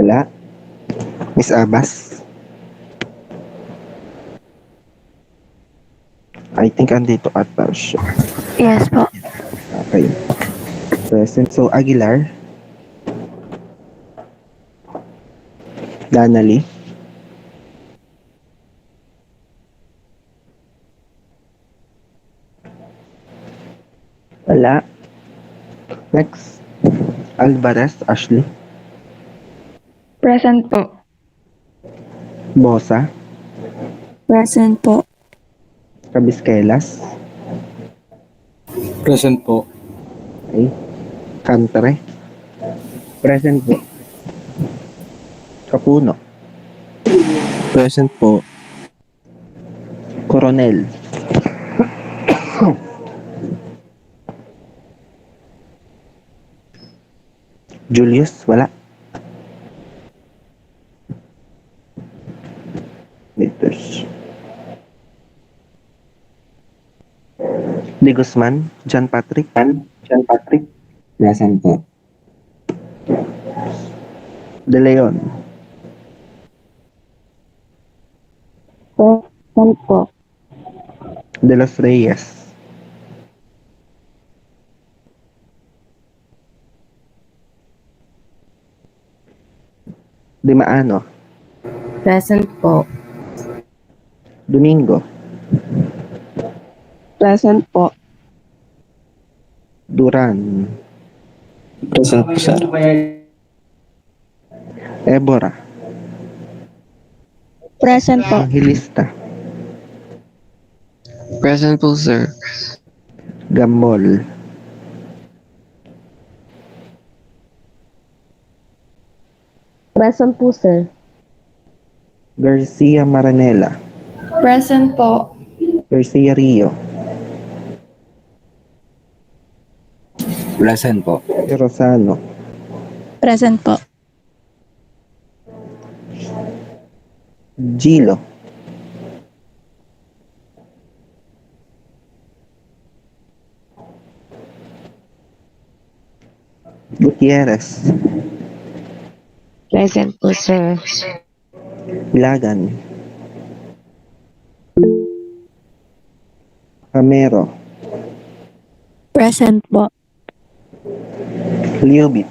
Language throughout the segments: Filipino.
Wala. Miss Abbas? I think andito ata siya. Yes po. Okay. Present. So, Aguilar? Danali? Wala. Next. Alvarez, Ashley? Present po. Bosa? Present po. Cabisquelas? Present po. Okay. Cantere? Present po. Capuno? Present po. Coronel? Julius? Wala. Letters. De Guzman? John Patrick? John Patrick. Present po. De Leon? Present po. De los Reyes? De Maano? Present po. Domingo? Present po. Duran? Present po, sir. Ebora? Present po. Angelista? Present po, sir. Gambol? Present po, sir. Garcia Maranela? Present po. Garcia Rio? Present po. Rosano? Present po. Gilo? Gutierrez? Present po, sir. Ilagan? Camero? Present po. Liobit?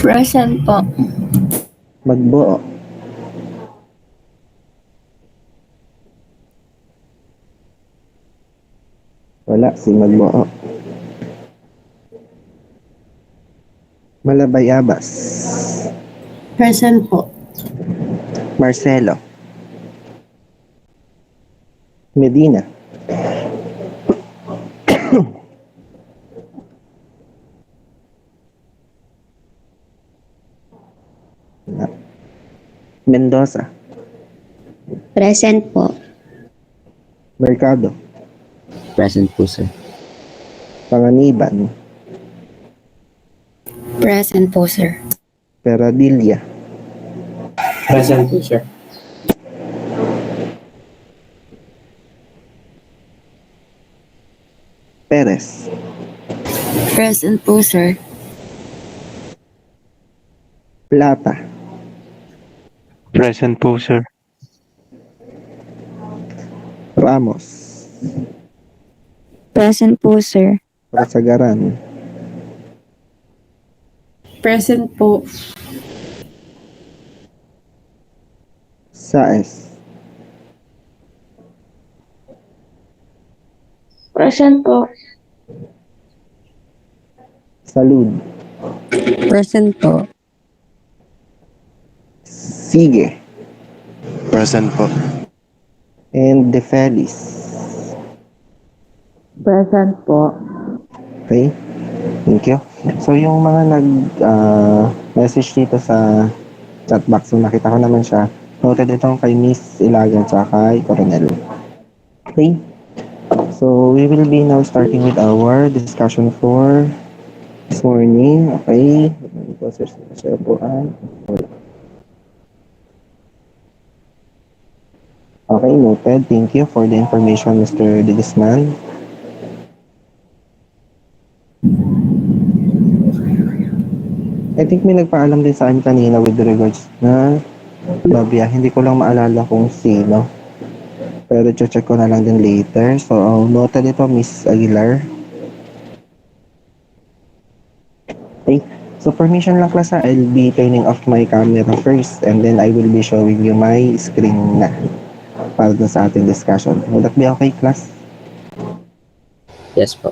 Present po. Magbuo? Wala si Magbuo. Malabayabas? Present po. Marcelo? Medina? Mendoza? Present po. Mercado? Present po, sir. Panganiban? Present po, sir. Peradilla? Present po, sir. Perez? Present po, sir. Plata? Present po, sir. Ramos? Present po, sir. Rasagaran? Present po. Saez? Present po. Salud? Present po. Sige? Present po. And De Feliz? Present po. Okay? Thank you. So, yung mga nag-message dito sa chat box, so nakita ko naman siya. Noted itong kay Miss Ilagan at kay Coronel. Okay? So, we will be now starting with our discussion for this morning. Okay? Okay, noted. Thank you for the information, Mr. De Guzman. I think may nagpaalam din sa akin kanina with regards na Babia. Hindi ko lang maalala kung sino. Pero check ko na lang din later. So, noted ito, Miss Aguilar. Okay. So, permission lang class ha. I'll be turning off my camera first and then I will be showing you my screen na para dun sa ating discussion. Would that be okay, class? Yes po.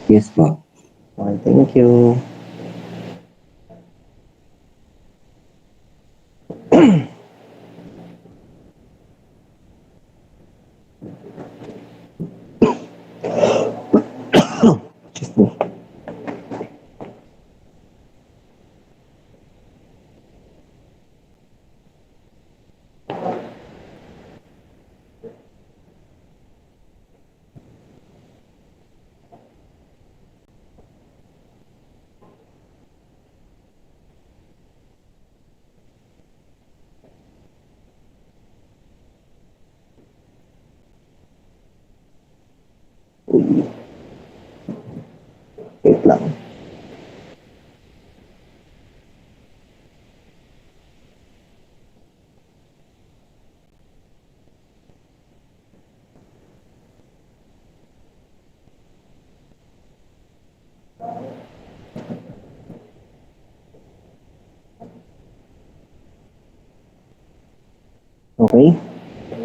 Yes po. Okay, thank you. Excuse me. Wait lang. Okay.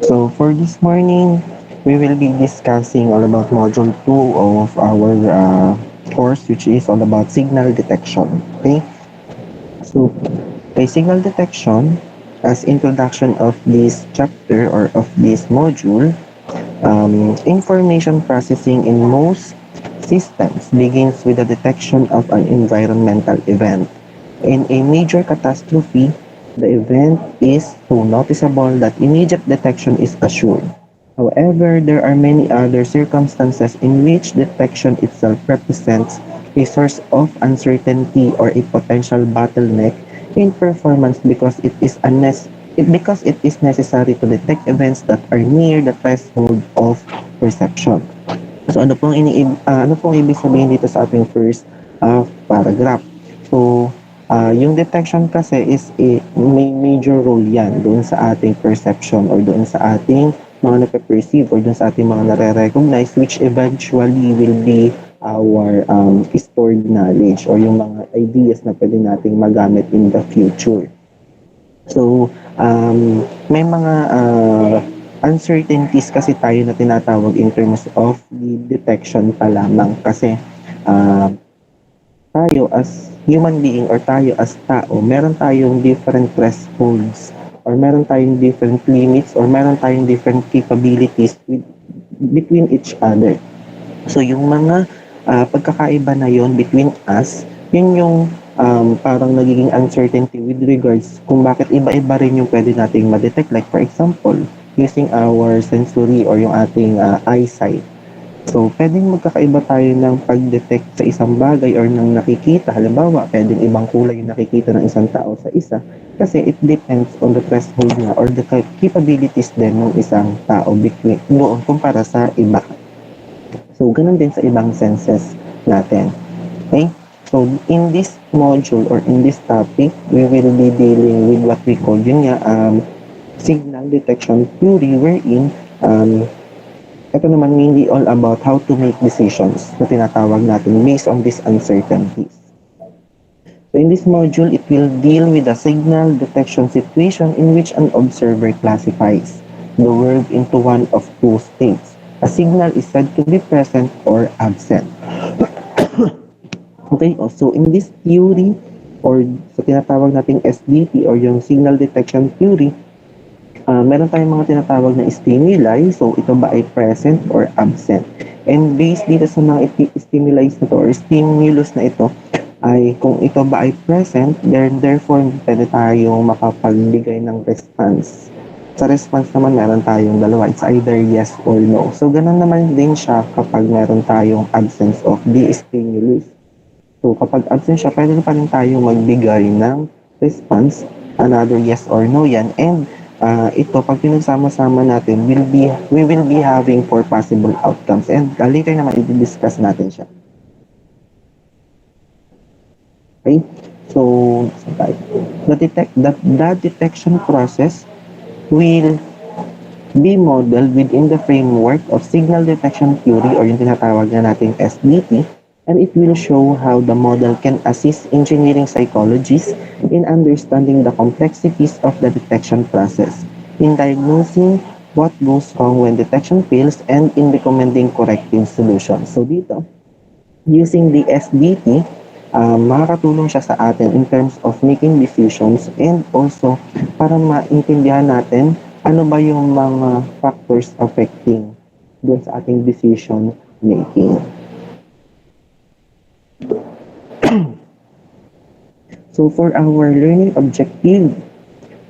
So for this morning, we will be discussing all about module 2 of our course, which is all about signal detection. Okay. So by signal detection, as introduction of this chapter or of this module, information processing in most systems begins with the detection of an environmental event. In a major catastrophe, the event is so noticeable that immediate detection is assured. However, there are many other circumstances in which detection itself represents a source of uncertainty or a potential bottleneck in performance because it is necessary to detect events that are near the threshold of perception. So ano pong ibig sabihin dito sa ating first paragraph? So yung detection kasi may major role yan doon sa ating perception or doon sa ating mga nape-perceive or doon sa ating mga nare-recognize, which eventually will be our stored knowledge or yung mga ideas na pwede nating magamit in the future. So, may mga uncertainties kasi tayo na tinatawag in terms of the detection pa lamang kasi tayo as human being or tayo as tao, meron tayong different thresholds or meron tayong different limits or meron tayong different capabilities between each other. So, yung mga pagkakaiba na yon between us, yun yung parang nagiging uncertainty with regards kung bakit iba-iba rin yung pwede nating ma-detect. Like for example, using our sensory or yung ating eyesight. So, pwedeng magkakaiba tayo ng pag-detect sa isang bagay or ng nakikita. Halimbawa, pwedeng ibang kulay yung nakikita ng isang tao sa isa kasi it depends on the threshold niya or the capabilities din ng isang tao doon kumpara sa iba. So, ganun din sa ibang senses natin. Okay? So, in this module or in this topic, we will be dealing with what we call signal detection theory wherein ito naman mainly all about how to make decisions na tinatawag natin based on these uncertainties. So in this module, it will deal with a signal detection situation in which an observer classifies the world into one of two states. A signal is said to be present or absent. Okay, so in this theory or sa tinatawag nating SDT or yung signal detection theory, meron tayong mga tinatawag na stimuli. So, ito ba ay present or absent? And based dito sa mga stimuli na to or stimulus na ito, ay kung ito ba ay present, then therefore, pwede tayong makapagbigay ng response. Sa response naman, meron tayong dalawa. It's either yes or no. So, ganun naman din siya kapag meron tayong absence of the stimulus. So, kapag absent siya, pwede pa rin tayong magbigay ng response, another yes or no yan. And ito, pag pinagsama-sama natin, we will be having 4 possible outcomes. And later naman, i-discuss natin siya. Okay? So, the detection process will be modeled within the framework of signal detection theory or yung tinatawag na nating SDT, and it will show how the model can assist engineering psychologists in understanding the complexities of the detection process, in diagnosing what goes wrong when detection fails, and in recommending corrective solutions. So dito, using the SDT, makakatulong siya sa atin in terms of making decisions and also para maintindihan natin ano ba yung mga factors affecting doon sa ating decision making. So for our learning objective,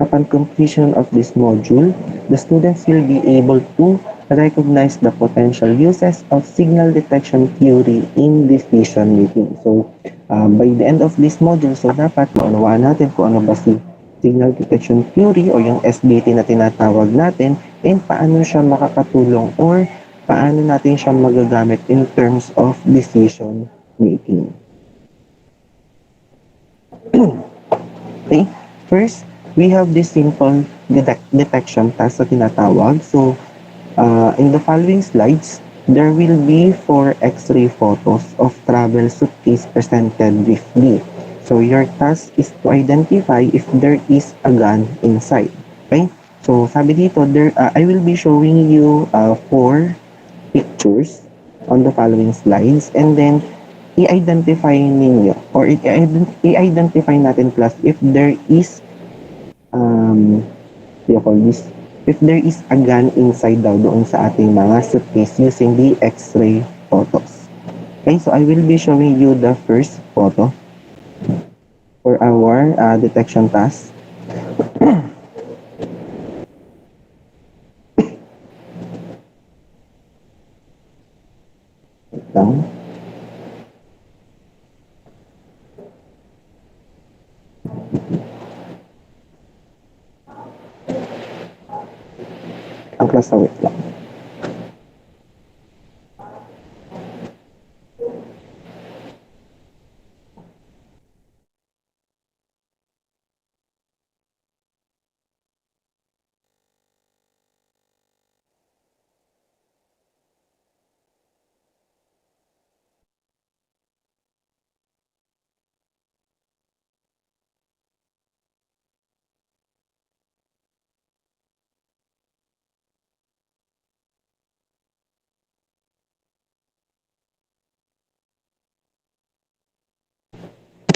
upon completion of this module, the students will be able to recognize the potential uses of signal detection theory in decision making. So, by the end of this module, so dapat maunawaan natin kung ano ba si signal detection theory o yung SDT na tinatawag natin and paano siya makakatulong or paano natin siya magagamit in terms of decision making. Okay, first, we have this simple detection task na tinatawag. So, in the following slides, there will be 4 X-ray photos of travel suitcase presented briefly. So, your task is to identify if there is a gun inside. Okay? So, sabi dito, I will be showing you 4 pictures on the following slides, and then i-identify ninyo or i-identify natin class if there is what do you call this? If there is a gun inside daw doon sa ating mga suitcase using the X-ray photos. Okay, so I will be showing you the first photo for our detection task. Down. Ang class na wait lang.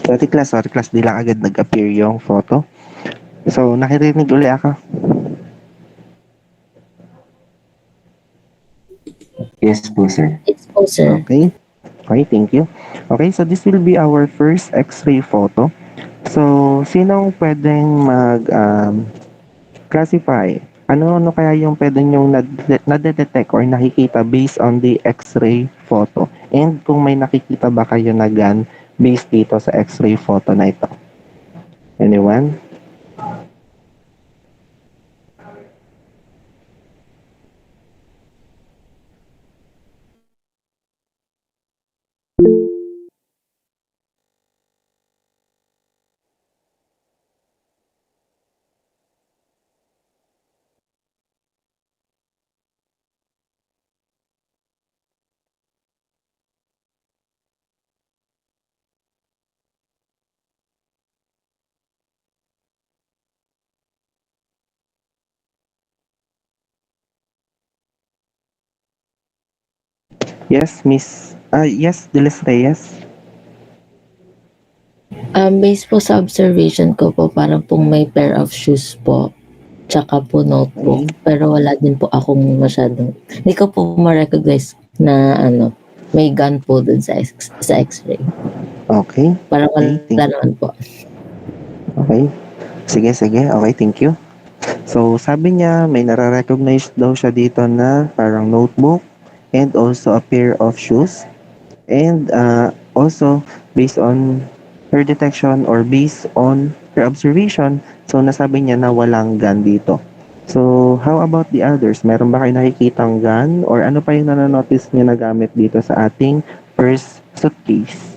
Sorry class, di lang agad nag-appear yung photo. So, nakirinig uli ako. Yes po, sir. Yes po, sir. Okay. Okay, thank you. Okay, so this will be our first X-ray photo. So, sinong pwedeng classify? Ano kaya yung pwede nyong nade-detect or nakikita based on the X-ray photo? And kung may nakikita ba kayo na gun based dito sa X-ray photo na ito? Anyone? Yes, yes, Delis Reyes. Based po sa observation ko po, parang pong may pair of shoes po, tsaka po notebook. Pero wala din po akong masyadong, hindi ko po ma-recognize na may gun po dun sa X-ray. Okay. Parang Okay, wala naman po. Okay. Sige. Okay, thank you. So, sabi niya, may nare-recognize daw siya dito na parang notebook and also a pair of shoes. And also, based on her detection or based on her observation, so nasabi niya na walang gun dito. So, how about the others? Meron ba kayo nakikitang gun or ano pa yung nanonotice niya na gamit dito sa ating first suitcase?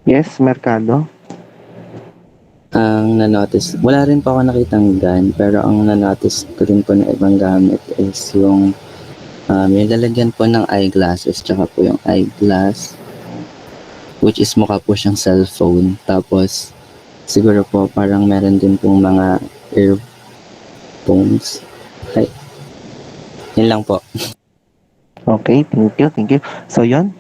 Yes, Mercado. Ang na-notice, wala rin po ako nakitang gun, pero ang na-notice ko rin po na ibang gamit is yung lalagyan po ng eyeglasses, tsaka po yung eyeglass, which is mukha po siyang cellphone. Tapos, siguro po parang meron din pong mga earphones. Ay, yun lang po. Okay, thank you. So, yun.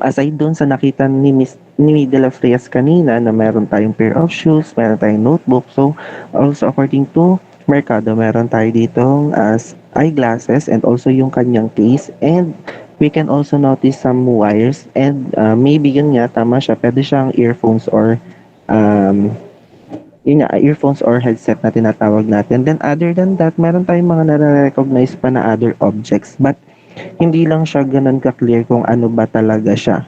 Aside dun sa nakita ni De La Frias kanina na meron tayong pair of shoes, meron tayong notebook. So, also according to Mercado, meron tayo ditong as eyeglasses and also yung kanyang case. And we can also notice some wires and maybe yun nga, tama siya, pwede siyang earphones or um, yun nga, earphones or headset na tinatawag natin. Then other than that, meron tayong mga nare-recognize pa na other objects. But hindi lang siya ganun ka-clear kung ano ba talaga siya.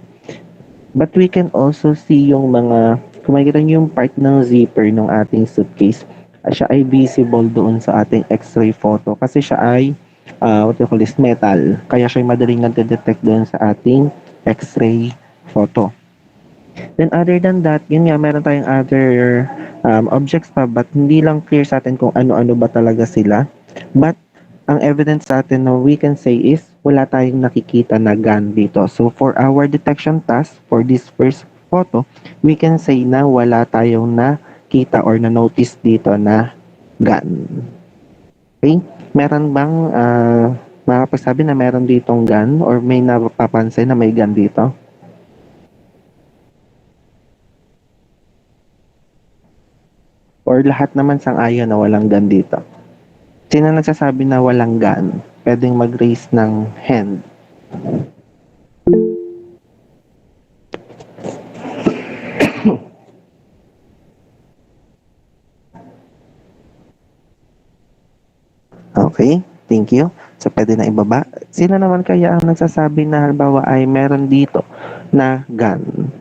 But we can also see yung mga, kung makikita niyo yung part ng zipper ng ating suitcase, siya ay visible doon sa ating x-ray photo kasi siya ay, what you call this, metal. Kaya siya ay madaling nade-detect doon sa ating x-ray photo. Then other than that, yun nga, meron tayong other objects pa but hindi lang clear sa atin kung ano-ano ba talaga sila. But ang evidence sa atin na we can say is wala tayong nakikita na gun dito. So for our detection task for this first photo, we can say na wala tayong nakita or na-notice dito na gun. Okay? Meron bang makapagsabi na meron ditong gun or may napapansin na may gun dito? Or lahat naman sang-ayon na walang gun dito? Sino nagsasabi na walang gun? Pwedeng mag-raise ng hand. Okay, thank you. So, pwede na ibaba. Sino naman kaya ang nagsasabi na halimbawa ay meron dito na gun?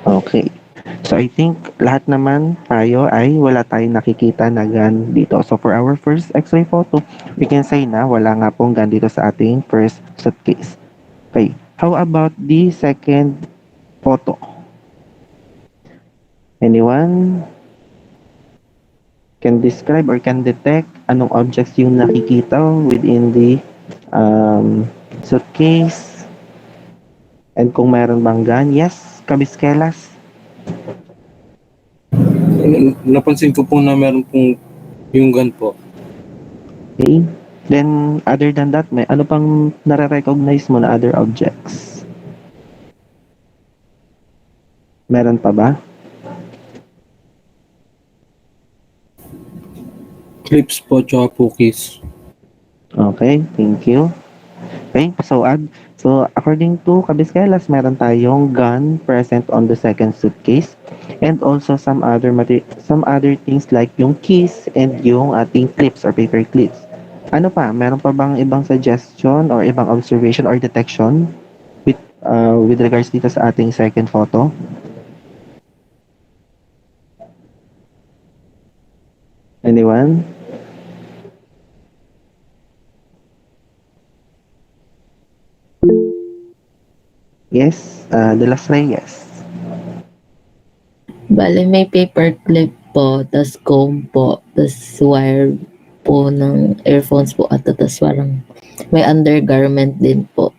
Okay. So, I think lahat naman tayo ay wala tayong nakikita na gun dito. So, for our first x-ray photo, we can say na wala nga pong gun dito sa ating first suitcase. Okay. How about the second photo? Anyone can describe or can detect anong objects yung nakikita within the suitcase? And kung meron bang gun? Yes, Kabiskelas? Napansin ko po na meron pong yung gun po. Okay. Then, other than that, may ano pang nare-recognize mo na other objects? Meron pa ba? Clips po, tsaka cookies. Okay, thank you. Okay, so according to Kabiskelas, meron tayong gun present on the second suitcase and also some other things like yung keys and yung ating clips or paper clips. Ano pa? Meron pa bang ibang suggestion or ibang observation or detection with regards dito sa ating second photo? Anyone? Yes, De Las Reyes. Bale, may paper clip po, tas comb po, tas wire po ng earphones po at tas parang may undergarment din po.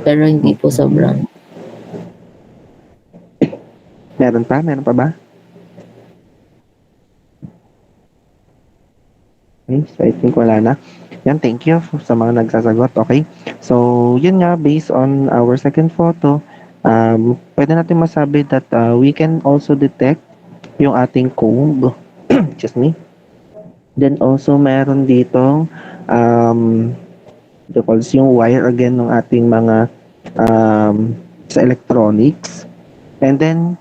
Pero hindi po sobrang. Meron pa? Meron pa ba? Okay, so I think wala na. Yan, thank you sa mga nagsasagot. Okay. So, yun nga, based on our second photo, pwede natin masabi that we can also detect yung ating comb. Excuse me. Then also, meron ditong yung wire again ng ating mga sa electronics. And then,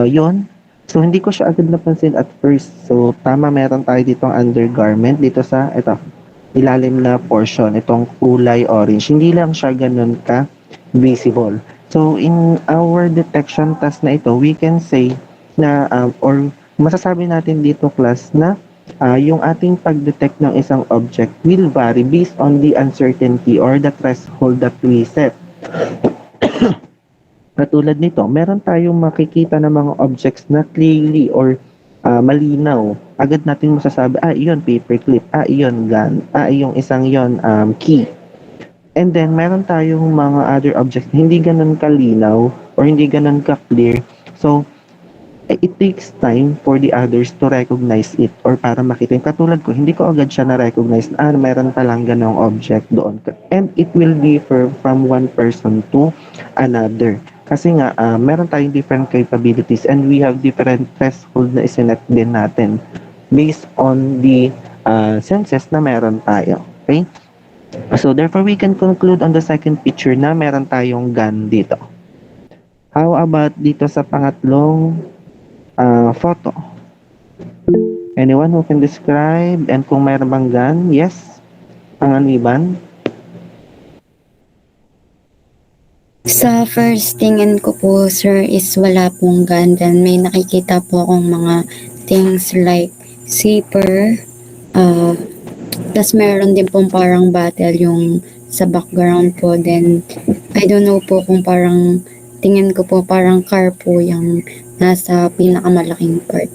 yun. So, hindi ko siya agad napansin at first. So, tama, meron tayo ditong undergarment dito sa, ito, ilalim na portion, itong kulay orange. Hindi lang siya ganun ka visible. So, in our detection task na ito, we can say na, or masasabi natin dito, class, na yung ating pag-detect ng isang object will vary based on the uncertainty or the threshold that we set. Katulad nito, meron tayong makikita ng mga objects na clearly or malinaw. Agad natin masasabi, iyon paperclip, iyon gun, yung isang yon key. And then, meron tayong mga other objects na hindi ganun kalinaw or hindi ganun ka-clear. So, it takes time for the others to recognize it or para makita. Katulad ko, hindi ko agad siya na-recognize na meron palang ganong object doon. And it will differ from one person to another. Kasi nga, meron tayong different capabilities and we have different threshold na isinet din natin based on the senses na meron tayo. Okay? So, therefore, we can conclude on the second picture na meron tayong gun dito. How about dito sa pangatlong photo? Anyone who can describe and kung meron bang gun? Yes? Panganiban? Sa first tingin ko po, sir, is wala pong gun. Then may nakikita po akong mga things like zipper. Tas meron din pong parang battle yung sa background po. Then, I don't know po kung parang, tingin ko po parang car po yung nasa pinakamalaking part.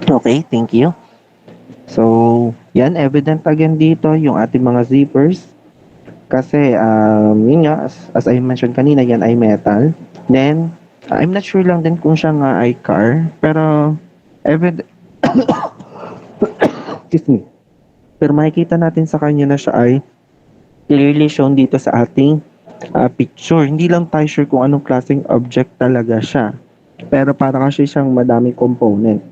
Okay, thank you. So, yan, evident again dito yung ating mga zippers. Kasi, yun nga, as I mentioned kanina, yan ay metal. Then, I'm not sure lang din kung siya nga ay car. Pero, excuse me. Pero makikita natin sa kanya na siya ay clearly shown dito sa ating picture. Hindi lang tayo sure kung anong klaseng object talaga siya. Pero para kasi siyang madaming component.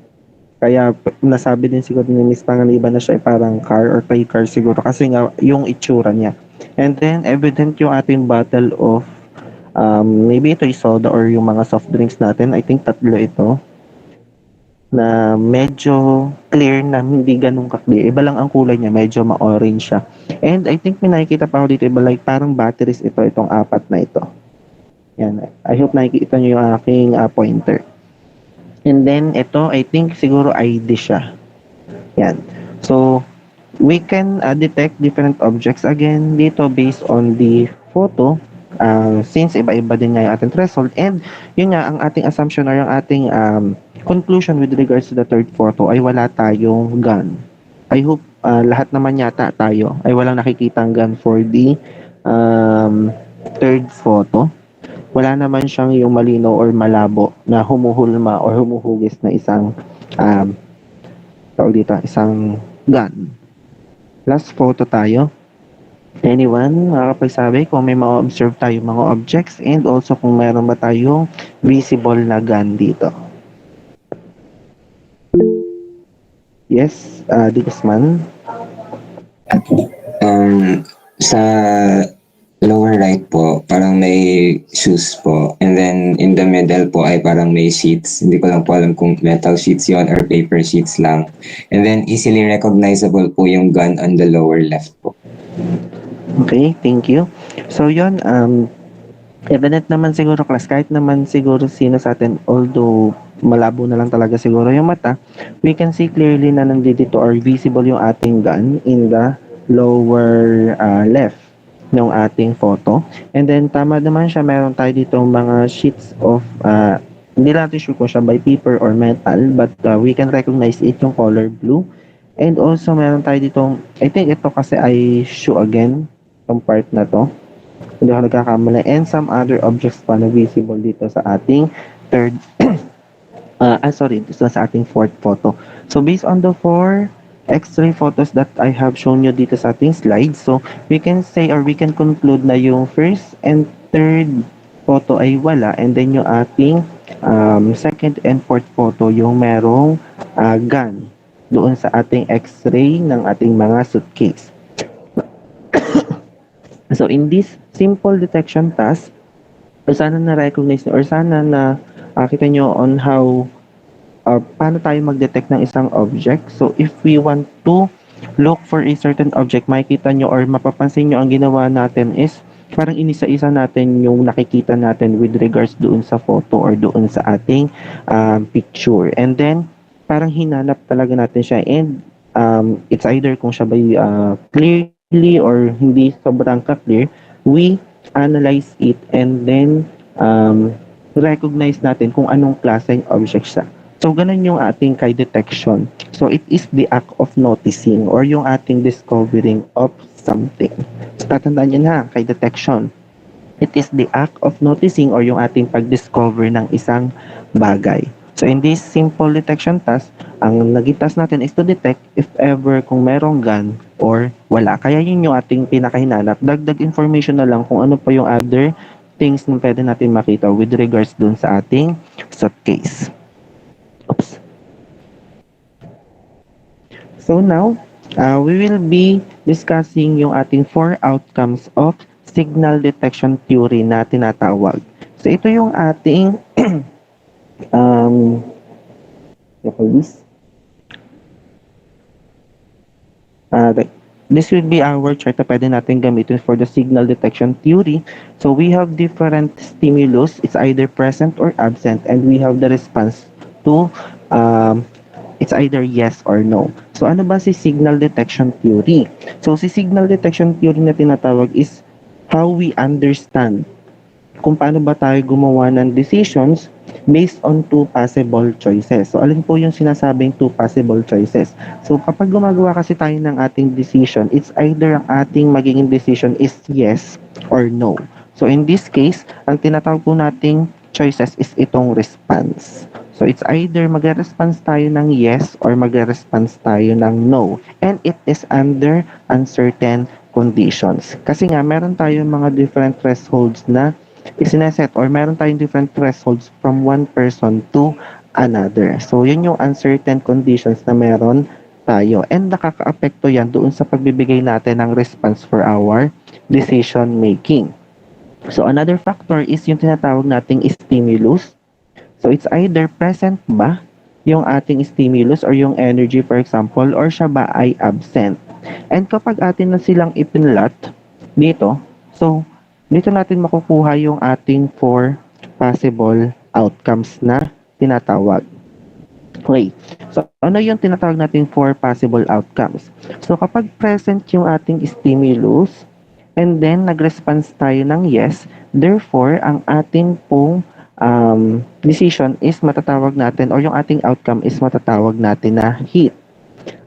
Kaya nasabi din siguro ni Miss Panganiban na siya ay parang car or toy car siguro kasi nga yung itsura niya. And then evident yung ating bottle of maybe ito yung soda or yung mga soft drinks natin. I think tatlo ito na medyo clear na hindi ganun ka-clear. Iba lang ang kulay niya, medyo ma-orange siya. And I think may nakikita pa ako dito, iba like parang batteries itong apat na ito. Yan. I hope nakikita niyo yung aking pointer. And then, ito, I think siguro ID siya. Yan. So, we can detect different objects again dito based on the photo. Since iba-iba din nga yung ating threshold. And, yun nga, ang ating assumption or yung ating conclusion with regards to the third photo ay wala tayong gun. I hope lahat naman yata tayo ay walang nakikitang gun for the third photo. Wala naman siyang yung malinaw or malabo na humuhulma or humuhugis na isang isang gun. Last photo tayo. Anyone makakapagsabi kung may ma-observe tayo mga objects and also kung meron ba tayong visible na gun dito? Yes, Digasman. Sa lower right po, parang may shoes po. And then in the middle po ay parang may sheets. Hindi ko lang po alam kung metal sheets yon or paper sheets lang. And then easily recognizable po yung gun on the lower left po. Okay, thank you. So yon, evident naman siguro class, kahit naman siguro sino sa atin, although malabo na lang talaga siguro yung mata, we can see clearly na nandito or visible yung ating gun in the lower left ng ating photo. And then tama naman siya, meron tayo dito mga sheets of hindi natin sure kung siya by paper or metal, but we can recognize it yung color blue. And also meron tayo dito, I think ito kasi ay shoe again, yung part na to, hindi ako nagkakamali, and some other objects pa na visible dito sa ating third dito sa ating fourth photo. So based on the four X-ray photos that I have shown you dito sa ating slides, so we can say or we can conclude na yung first and third photo ay wala, and then yung ating second and fourth photo yung merong gun doon sa ating X-ray ng ating mga suitcase. So in this simple detection task, sana na-recognize or sana na kita nyo on how paano tayo mag-detect ng isang object. So, if we want to look for a certain object, makikita nyo or mapapansin nyo ang ginawa natin is parang inisa-isa natin yung nakikita natin with regards doon sa photo or doon sa ating picture. And then, parang hinanap talaga natin siya and it's either kung siya ba clearly or hindi sobrang ka-clear, we analyze it and then recognize natin kung anong klaseng object siya. So, ganun yung ating kay detection. So, it is the act of noticing or yung ating discovering of something. So, tatandaan yun ha, kay detection. It is the act of noticing or yung ating pag-discover ng isang bagay. So, in this simple detection task, ang naging task natin is to detect if ever kung merong gun or wala. Kaya yun yung ating pinakahinanap. Dagdag information na lang kung ano pa yung other things na pwede natin makita with regards dun sa ating suitcase. Oops. So now, we will be discussing yung ating 4 outcomes of signal detection theory na tinatawag. So ito yung ating this will be our chart na pwede natin gamitin for the signal detection theory. So we have different stimulus, it's either present or absent, and we have the response to it's either yes or no. So ano ba si signal detection theory? So si signal detection theory na tinatawag is how we understand kung paano ba tayo gumawa ng decisions based on 2 possible choices. So alin po yung sinasabing 2 possible choices? So kapag gumagawa kasi tayo ng ating decision, it's either ang ating magiging decision is yes or no. So in this case, ang tinatawag po nating choices is itong response. So it's either magre-response tayo ng yes or magre-response tayo ng no. And it is under uncertain conditions. Kasi nga, meron tayong mga different thresholds na isineset or meron tayong different thresholds from one person to another. So yun yung uncertain conditions na meron tayo. And nakaka-apekto yan doon sa pagbibigay natin ng response for our decision making. So another factor is yung tinatawag nating stimulus. So it's either present ba yung ating stimulus or yung energy for example or siya ba ay absent. And kapag atin na silang ipinlat dito, so dito natin makukuha yung ating 4 possible outcomes na tinatawag. Okay. So ano yung tinatawag nating 4 possible outcomes? So kapag present yung ating stimulus and then nag-response tayo ng yes, therefore ang ating pong decision is matatawag natin or yung ating outcome is matatawag natin na hit.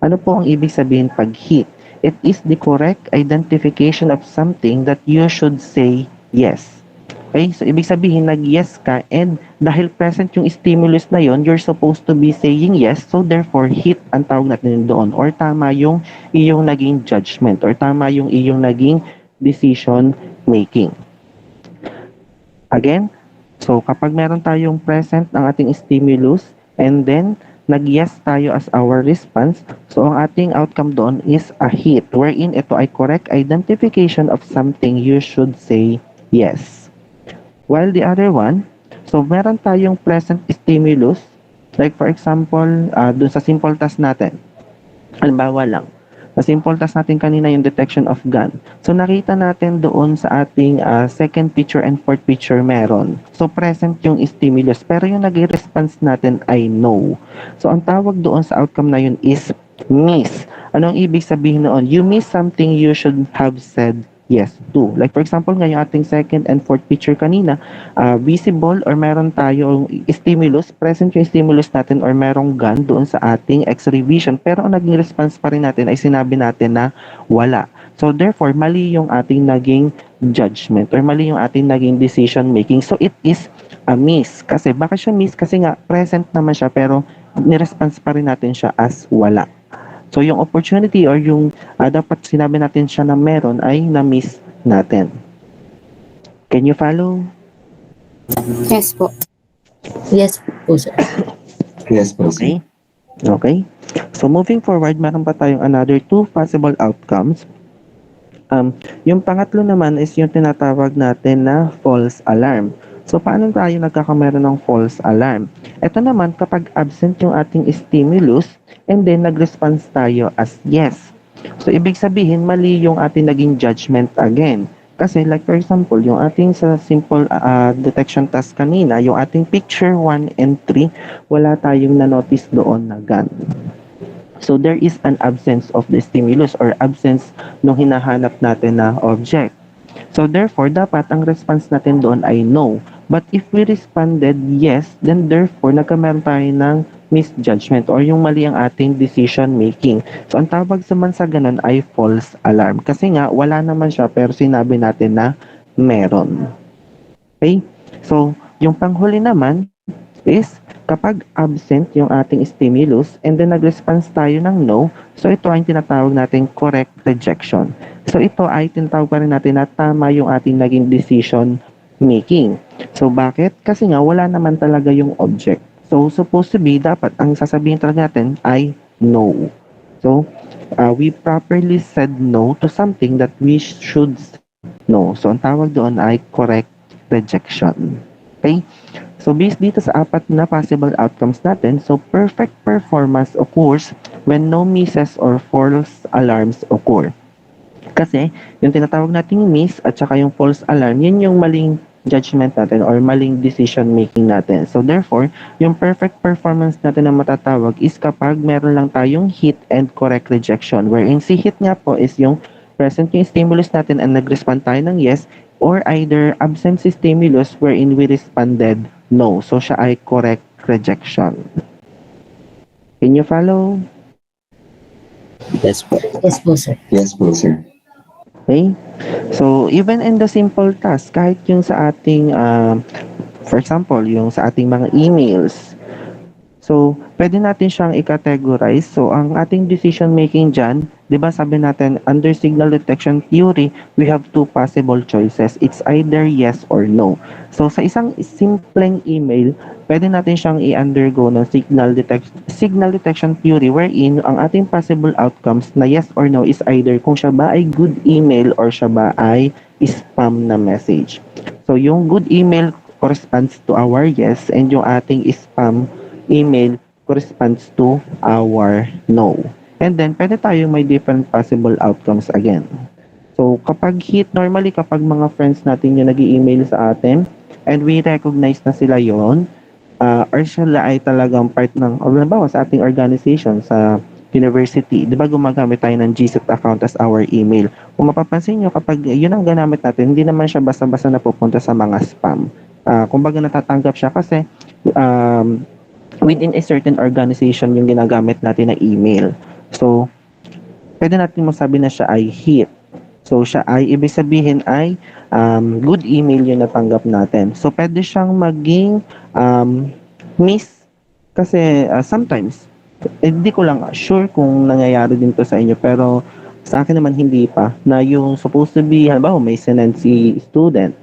Ano po ang ibig sabihin pag hit? It is the correct identification of something that you should say yes. Okay? So, ibig sabihin, nag-yes ka and dahil present yung stimulus na yon, you're supposed to be saying yes. So, therefore, hit ang tawag natin doon or tama yung iyong naging judgment or tama yung iyong naging decision making. Again, so kapag meron tayong present ng ating stimulus and then nag-yes tayo as our response, so ang ating outcome doon is a hit wherein ito ay correct identification of something you should say yes. While the other one, so meron tayong present stimulus, like for example, dun sa simple task natin, halimbawa lang, sa simple task natin kanina yung detection of gun. So nakita natin doon sa ating second picture and fourth picture meron. So present yung stimulus pero yung naging response natin ay no. So ang tawag doon sa outcome na yun is miss. Anong ibig sabihin noon? You miss something you should have said yes to. Like for example, ngayong ating second and fourth picture kanina, visible or meron tayong stimulus, present yung stimulus natin or merong gun doon sa ating x-ray vision. Pero ang naging response pa rin natin ay sinabi natin na wala. So therefore, mali yung ating naging judgment or mali yung ating naging decision making. So it is a miss. Kasi bakit siya miss? Kasi nga present naman siya pero ni-response pa rin natin siya as wala. So yung opportunity or yung dapat sinabi natin siya na meron ay na-miss natin. Can you follow? Yes po. Yes po, sir. Yes po, sir. Okay. Okay. So moving forward, meron pa tayong another 2 possible outcomes. Yung pangatlo naman is yung tinatawag natin na false alarm. So paano tayo nagkakameron ng false alarm? Ito naman kapag absent yung ating stimulus and then nag-response tayo as yes. So ibig sabihin mali yung ating naging judgment again. Kasi like for example, yung ating sa simple detection task kanina, yung ating picture 1 and 3, wala tayong na-notice doon na gun. So there is an absence of the stimulus or absence nung hinahanap natin na object. So therefore, dapat ang response natin doon ay no. But if we responded yes, then therefore, nagkameron tayo ng misjudgment or yung mali ang ating decision making. So ang tawag naman sa ganun ay false alarm. Kasi nga, wala naman siya pero sinabi natin na meron. Okay? So, yung panghuli naman is kapag absent yung ating stimulus and then nag-response tayo ng no, so ito ay tinatawag natin correct rejection. So ito ay tinatawag pa rin natin na tama yung ating naging decision making. So bakit? Kasi nga wala naman talaga yung object. So supposed to be, dapat ang sasabihin talaga natin ay no. So we properly said no to something that we should say no. So ang tawag doon ay correct rejection. Okay? So based dito sa apat na possible outcomes natin, so perfect performance occurs when no misses or false alarms occur. Kasi yung tinatawag nating miss at saka yung false alarm, yun yung maling judgment natin or maling decision making natin. So therefore, yung perfect performance natin na matatawag is kapag meron lang tayong hit and correct rejection. Wherein si hit nga po is yung present yung stimulus natin and nag-respond tayo ng yes, or either absent si stimulus wherein we responded no. So siya ay correct rejection. Can you follow? Yes po. Yes po, sir. Yes po, sir. Okay? So even in the simple task, kahit yung sa ating, for example, yung sa ating mga emails, so pwede natin siyang i-categorize. So ang ating decision making dyan, di ba sabi natin, under signal detection theory, we have two possible choices. It's either yes or no. So sa isang simpleng email, pwede natin siyang i-undergo ng signal detection theory wherein ang ating possible outcomes na yes or no is either kung siya ba ay good email or siya ba ay spam na message. So yung good email corresponds to our yes and yung ating spam email corresponds to our no. And then, pwede tayong may different possible outcomes again. So, kapag hit, normally kapag mga friends natin yung nag-email sa atin, and we recognize na sila yon, or sila ay talagang part ng, or nabawa sa ating organization, sa university, di ba gumagamit tayo ng GSUT account as our email? Kung mapapansin nyo, kapag yun ang ganamit natin, hindi naman siya basta-basta na pupunta sa mga spam. Kumbaga natatanggap siya kasi within a certain organization yung ginagamit natin na email. So, pwede natin masabi na siya ay hit. So, siya ay, ibig sabihin ay good email yung natanggap natin. So, pwede siyang maging miss kasi sometimes, hindi ko lang sure kung nangyayari din to sa inyo, pero sa akin naman hindi pa, na yung supposed to be, halimbawa may sinend si student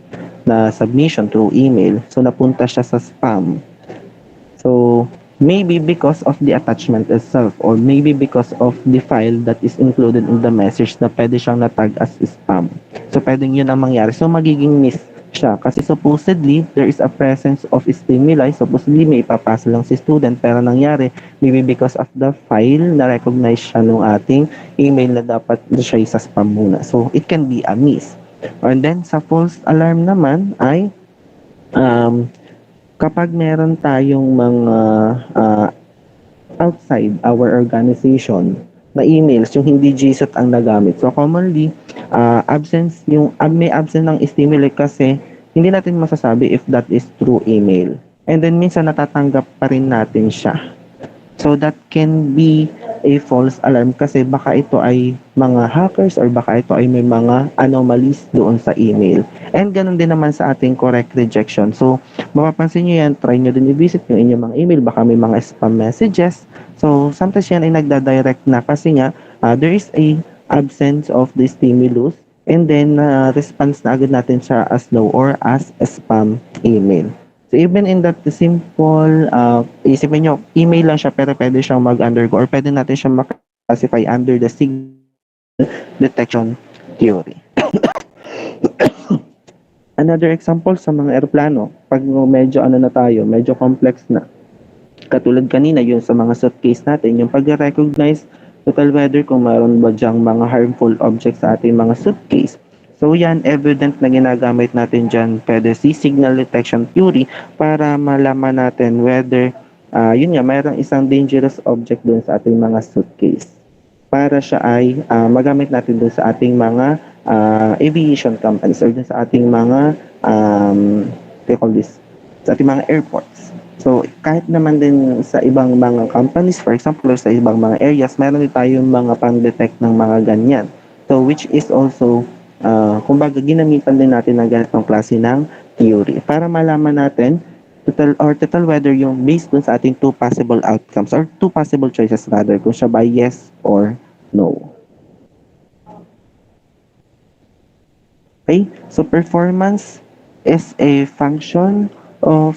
na submission through email, so napunta siya sa spam. So, maybe because of the attachment itself or maybe because of the file that is included in the message na pwede siyang natag as spam. So, pwedeng yun ang mangyari. So, magiging miss siya. Kasi supposedly, there is a presence of stimuli. Supposedly, may ipapasa lang si student. Pero nangyari, maybe because of the file na recognize siya nung ating email na dapat siya sa spam muna. So, it can be a miss. And then, sa false alarm naman ay kapag meron tayong mga outside our organization na emails, yung hindi GSUT ang nagamit. So commonly, may absence ng stimuli kasi hindi natin masasabi if that is through email. And then minsan natatanggap pa rin natin siya. So that can be a false alarm kasi baka ito ay mga hackers or baka ito ay may mga anomalies doon sa email. And ganun din naman sa ating correct rejection. So mapapansin nyo yan, try nyo din i-visit yung inyong mga email, baka may mga spam messages. So sometimes yan ay nagda-direct na kasi nga there is a absence of the stimulus and then response na agad natin siya as no or as a spam email. So even in that simple, isipin nyo, email lang siya pero pwede siyang mag-undergo or pwede natin siyang classify under the signal detection theory. Another example sa mga eroplano, pag medyo na tayo, medyo complex na. Katulad kanina, yun sa mga suitcase natin, yung pag-recognize total weather kung mayroon ba dyang mga harmful objects sa ating mga suitcase. So yan, evident na ginagamit natin dyan, pwede si signal detection theory para malaman natin whether, yun nga, mayroong isang dangerous object dun sa ating mga suitcase. Para siya ay magamit natin dun sa ating mga aviation companies or dun sa ating mga, what do you call this, sa ating mga airports. So, kahit naman din sa ibang mga companies, for example, or sa ibang mga areas, meron din tayong mga pang-detect ng mga ganyan. So, which is also, kumbaga, ginamitan din natin ng ganitong klase ng theory para malaman natin to tell whether yung based dun sa ating two possible outcomes or two possible choices rather, kung siya ba yes or no. Okay, so performance is a function of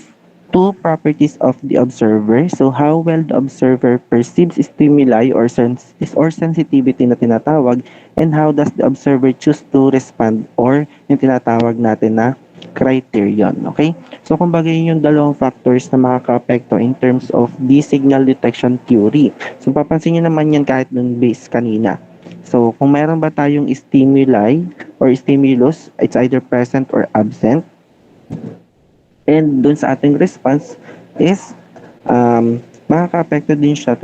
two properties of the observer. So how well the observer perceives stimuli or sensitivity na tinatawag, and how does the observer choose to respond or yung tinatawag natin na criterion. Okay? So kumbaga yun yung dalawang factors na makaka-apekto in terms of the signal detection theory. So papansin nyo naman yan kahit dun base kanina. So kung meron ba tayong stimuli or stimulus, it's either present or absent. And dun sa ating response is makaka-apekto din siya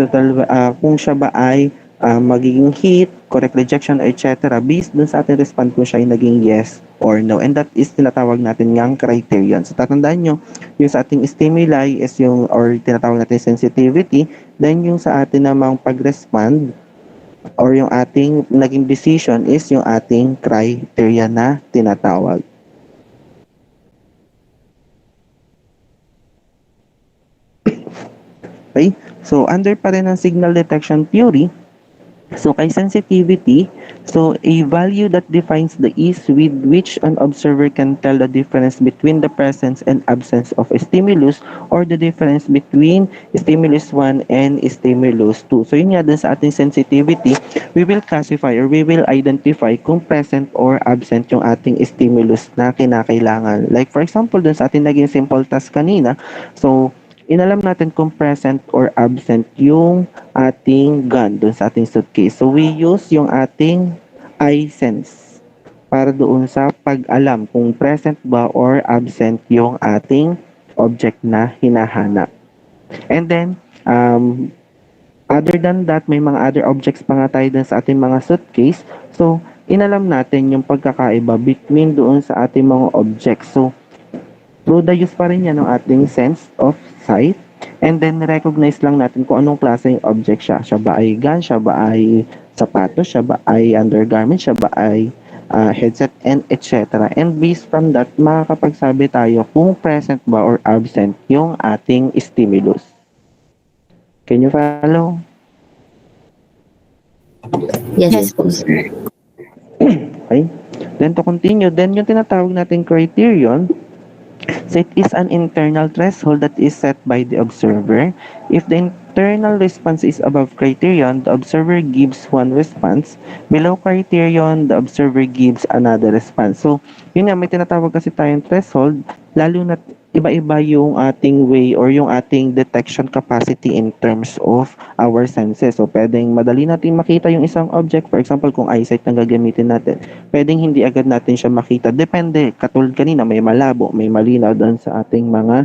kung siya ba ay magiging hit, correct rejection, etc. based dun sa ating response kung siya ay naging yes or no. And that is tinatawag natin ngang criterion. So tatandaan nyo, yung sa ating stimuli is yung, or tinatawag natin sensitivity, then yung sa atin namang pag-respond or yung ating naging decision is yung ating criteria na tinatawag. Okay? So, under pa rin ang signal detection theory, so kay sensitivity, so a value that defines the ease with which an observer can tell the difference between the presence and absence of a stimulus, or the difference between stimulus 1 and stimulus 2. So yun nga dun sa ating sensitivity, we will classify or we will identify kung present or absent yung ating stimulus na kinakailangan. Like for example, dun sa ating naging simple task kanina, so inalam natin kung present or absent yung ating gun doon sa ating suitcase. So we use yung ating eye sense para doon sa pag-alam kung present ba or absent yung ating object na hinahanap. And then, other than that, may mga other objects pa nga tayo dun sa ating mga suitcase. So, inalam natin yung pagkakaiba between doon sa ating mga objects. So, through the use pa rin yan ng ating sense of sight, and then recognize lang natin kung anong klaseng object siya. Siya ba ay gun, siya ba ay sapatos, siya ba ay undergarment, siya ba ay headset, and etc. And based from that, makakapagsabi tayo kung present ba or absent yung ating stimulus. Can you follow? Yes, po. Okay? Then to continue, then yung tinatawag nating criterion, so it is an internal threshold that is set by the observer. If the internal response is above criterion, the observer gives one response. Below criterion, the observer gives another response. So, yun nga, may tinatawag kasi tayong threshold, lalo na iba-iba yung ating way or yung ating detection capacity in terms of our senses. So, pwedeng madali natin makita yung isang object. For example, kung eyesight ang gagamitin natin, pwedeng hindi agad natin siya makita. Depende. Katulad kanina, may malabo, may malinaw doon sa ating mga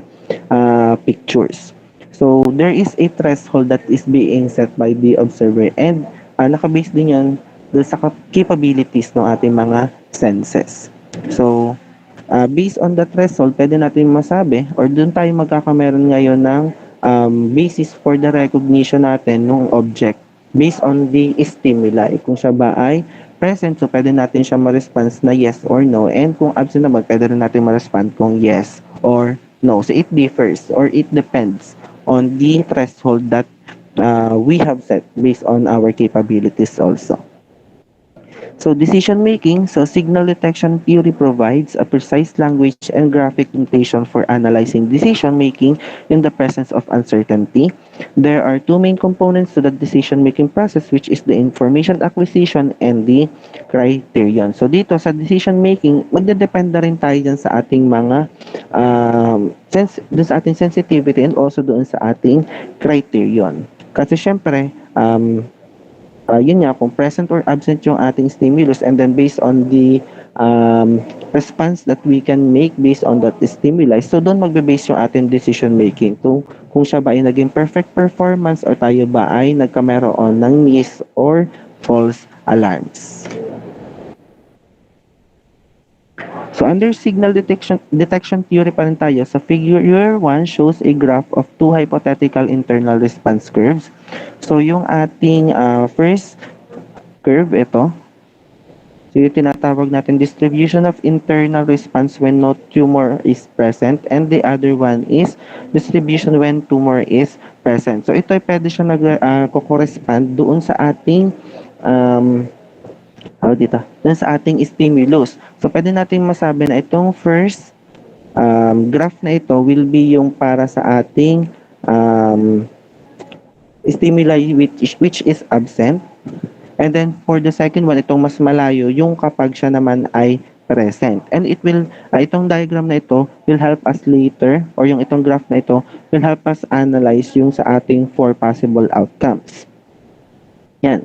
pictures. So, there is a threshold that is being set by the observer, and nakabase din yan doon sa capabilities ng ating mga senses. So, based on the threshold, pwede natin masabi or doon tayo magkakameron ngayon ng basis for the recognition natin ng object based on the stimuli. Kung siya ba ay present, so pwede natin siya ma-response na yes or no, and kung absent naman, pwede rin natin ma-respond kung yes or no. So it differs or it depends on the threshold that we have set based on our capabilities also. So decision making, so signal detection theory provides a precise language and graphic notation for analyzing decision making in the presence of uncertainty. There are two main components to the decision making process, which is the information acquisition and the criterion. So dito sa decision making, magdedepende rin tayo dyan sa ating mga dun sa ating sensitivity and also doon sa ating criterion. Kasi syempre, yun nga, kung present or absent yung ating stimulus, and then based on the response that we can make based on that stimuli, so doon magbe-base yung ating decision making kung siya ba ay naging perfect performance or tayo ba ay nagkameron ng miss or false alarms. So under signal detection theory pa rin tayo. Sa figure 1 shows a graph of two hypothetical internal response curves. So yung ating first curve, ito. So yung tinatawag natin distribution of internal response when no tumor is present, and the other one is distribution when tumor is present. So ito ay pwede siya nag-correspond doon sa ating doon sa ating stimulus. So pwede nating masabi na itong first graph na ito will be yung para sa ating stimuli which is absent. And then for the second one, itong mas malayo, yung kapag siya naman ay present. And it will, itong diagram na ito will help us later, or yung itong graph na ito will help us analyze yung sa ating 4 possible outcomes. Yan.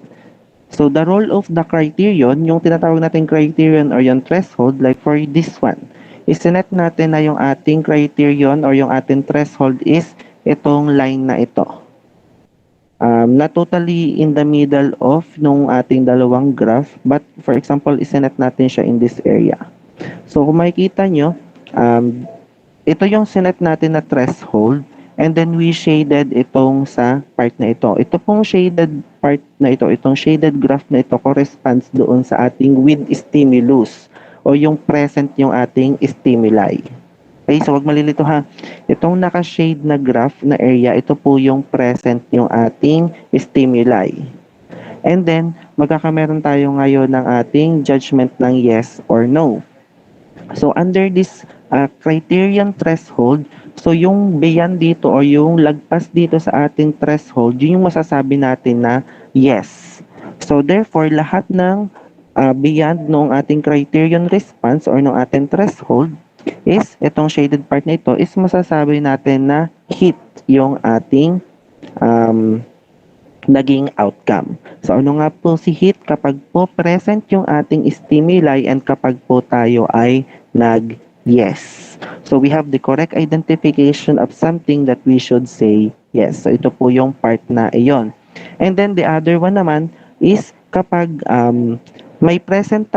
So the role of the criterion, yung tinatawag natin criterion or yung threshold, like for this one, isinet natin na yung ating criterion or yung ating threshold is itong line na ito. Not totally in the middle of nung ating dalawang graph, but for example, isinet natin siya in this area. So kung makikita nyo, ito yung sinet natin na threshold, and then we shaded itong sa part na ito. Ito pong shaded part na ito, itong shaded graph na ito corresponds doon sa ating with stimulus o yung present yung ating stimuli. Okay, so wag malilito ha. Itong naka-shade na graph na area, ito po yung present yung ating stimuli. And then, magkakameron tayo ngayon ng ating judgment ng yes or no. So under this criterion threshold, so yung beyond dito or yung lagpas dito sa ating threshold, yun yung masasabi natin na yes. So therefore, lahat ng beyond nung ating criterion response or nung ating threshold is itong shaded part na ito is masasabi natin na hit yung ating naging outcome. So ano nga po si hit? Kapag po present yung ating stimuli and kapag po tayo ay nag-yes. So we have the correct identification of something that we should say yes. So ito po yung part na iyon. And then the other one naman is kapag may presence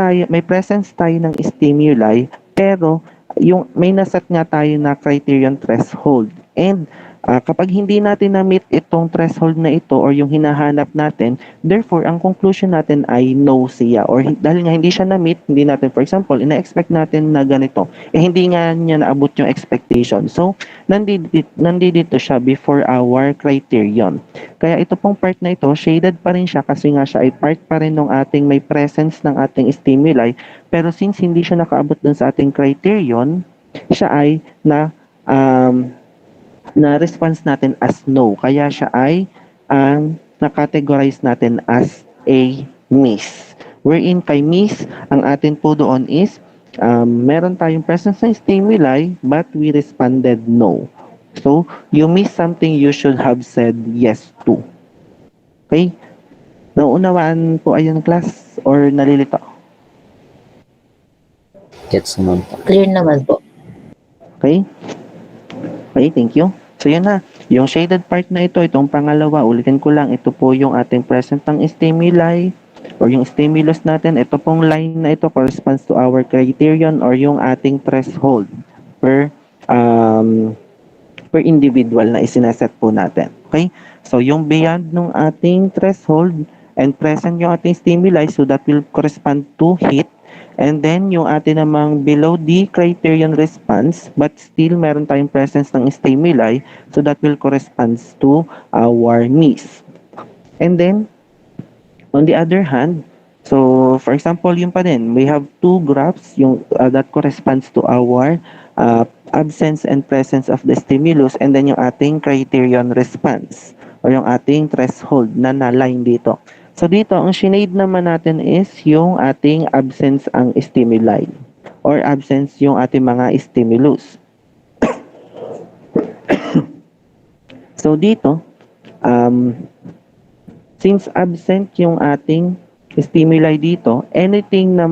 tayo ng stimuli pero yung may naset nga tayo na criterion threshold, and kapag hindi natin na-meet itong threshold na ito or yung hinahanap natin, therefore ang conclusion natin ay no siya, or dahil nga hindi siya na-meet, hindi natin, for example, ina-expect natin na ganito, hindi nga niya naabot yung expectation. So nandito siya before our criterion. Kaya ito pong part na ito, shaded pa rin siya kasi nga siya ay part pa rin ng ating may presence ng ating stimuli, pero since hindi siya nakaabot dun sa ating criterion, siya ay na response natin as no. Kaya siya ay na-categorize natin as a miss. Wherein kay miss, ang atin po doon is meron tayong presence ng stimuli but we responded no. So, you miss something you should have said yes to. Okay? Naunawaan po ayun class or nalilito? Gets naman po. Clear naman po. Okay? Okay, thank you. So yun na, yung shaded part na ito, itong pangalawa, ulitin ko lang, ito po yung ating present ng stimuli or yung stimulus natin. Ito pong line na ito corresponds to our criterion or yung ating threshold per individual na isineset po natin. Okay? So yung beyond nung ating threshold and present yung ating stimuli, so that will correspond to hit. And then, yung atin namang below the criterion response, but still meron tayong presence ng stimuli, so that will correspond to our miss. And then, on the other hand, so for example, yun pa din, we have two graphs yung that corresponds to our absence and presence of the stimulus, and then yung ating criterion response, or yung ating threshold na na-line dito. So dito, ang sinade naman natin is yung ating absence ang stimuli or absence yung ating mga stimulus. since absent yung ating stimuli dito, anything na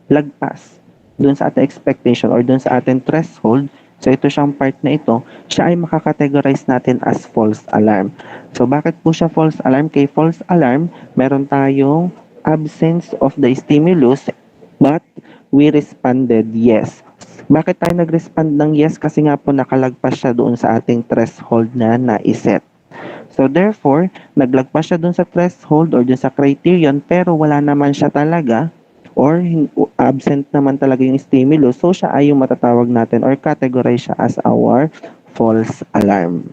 lagpas dun sa ating expectation or dun sa ating threshold, so ito siyang part na ito, siya ay makakategorize natin as false alarm. So bakit po siya false alarm? Kay false alarm, meron tayong absence of the stimulus but we responded yes. Bakit tayo nag-respond ng yes? Kasi nga po nakalagpas siya doon sa ating threshold na naiset. So therefore, naglagpas siya doon sa threshold or doon sa criterion pero wala naman siya talaga or absent naman talaga yung stimulus. So siya ay yung matatawag natin or categorize siya as our false alarm.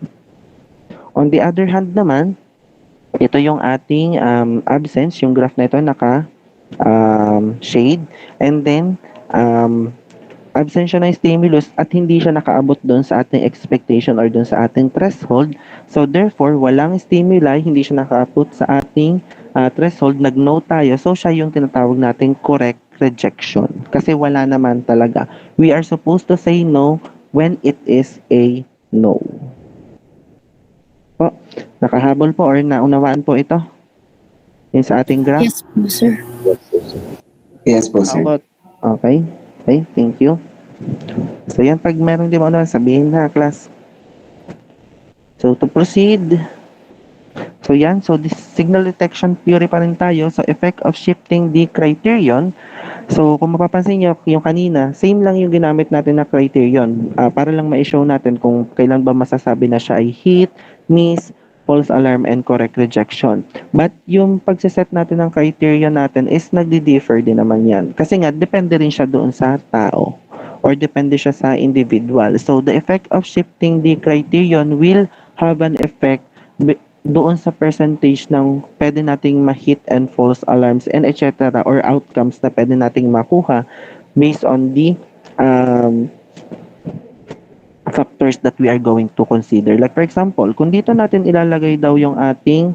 On the other hand naman, ito yung ating absence, yung graph na ito naka shade, and then absent siya ng stimulus at hindi siya nakaabot doon sa ating expectation or doon sa ating threshold. So therefore, walang stimuli, hindi siya nakaabot sa ating threshold, nag-no tayo. So siya yung tinatawag nating correct rejection. Kasi wala naman talaga. We are supposed to say no when it is a no. Po, nakahabol po or naunawaan po ito? Yung sa ating graph? Yes po, sir. Yes po, sir. About, okay. Okay, thank you. So yan, pag meron di mo ano, sabihin na, class. So to proceed. So yan, so this signal detection theory pa rin tayo. So effect of shifting the criterion. So kung mapapansin niyo, yung kanina, same lang yung ginamit natin na criterion. Para lang ma-show natin kung kailan ba masasabi na siya ay hit, miss, false alarm, and correct rejection. But yung pagsiset natin ng criteria natin is nagdi-differ din naman yan. Kasi nga, depende rin siya doon sa tao or depende siya sa individual. So the effect of shifting the criterion will have an effect doon sa percentage ng pwede nating ma-hit and false alarms and etc. or outcomes na pwede nating makuha based on the factors that we are going to consider. Like for example, kung dito natin ilalagay daw yung ating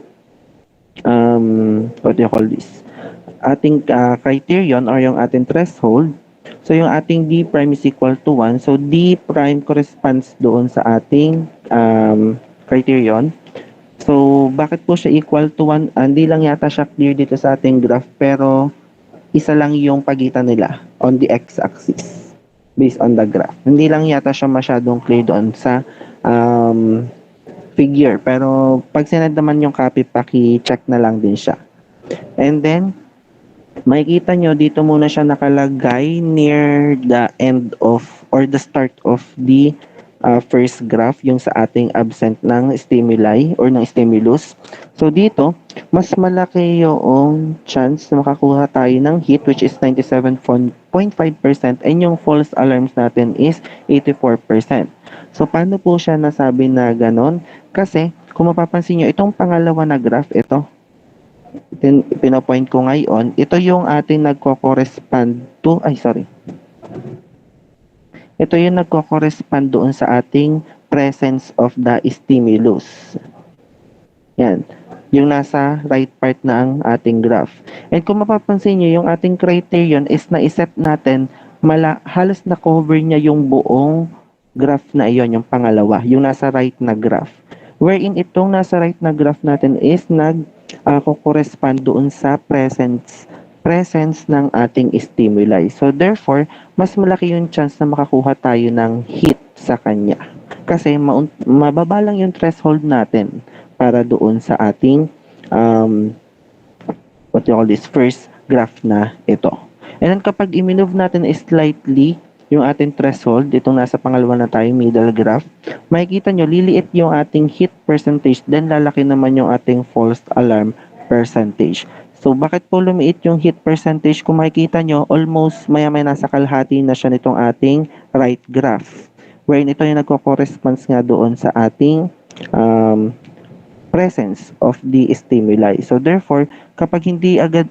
what do you call this? Ating criterion or yung ating threshold. So yung ating D prime is equal to 1. So D prime corresponds doon sa ating criterion. So bakit po siya equal to 1? Hindi lang yata siya clear dito sa ating graph pero isa lang yung pagitan nila on the x-axis based on the graph. Hindi lang yata siya masyadong clear doon sa figure. Pero pag sinend naman yung copy, paki-check na lang din siya. And then, makikita nyo, dito muna siya nakalagay near the end of or the start of the first graph, yung sa ating absent ng stimuli or ng stimulus. So dito, mas malaki yung chance na makakuha tayo ng hit which is 97.5% and yung false alarms natin is 84%. So paano po siya nasabi na ganon? Kasi kung mapapansin nyo, itong pangalawa na graph, ito, pinapoint ko ngayon, ito yung ating nagko-correspond to, ito yung nagko-correspond doon sa ating presence of the stimulus. Yan. Yung nasa right part na ang ating graph. And kung mapapansin nyo, yung ating criterion is na-set natin, halos na-cover niya yung buong graph na iyon, yung pangalawa, yung nasa right na graph. Wherein itong nasa right na graph natin is nag-correspond doon sa presence ng ating stimuli. So therefore, mas malaki yung chance na makakuha tayo ng hit sa kanya. Kasi mababa lang yung threshold natin para doon sa ating what you call this, first graph na ito. And then kapag i-move natin slightly yung ating threshold, itong nasa pangalawa na tayo, middle graph, makikita nyo, liliit yung ating hit percentage, then lalaki naman yung ating false alarm percentage. So, bakit po lumiit yung hit percentage? Kung makikita nyo, almost maya-maya nasa kalahati na siya nitong ating right graph. Wherein ito yung nagko-corresponds nga doon sa ating presence of the stimuli. So, therefore, kapag hindi agad,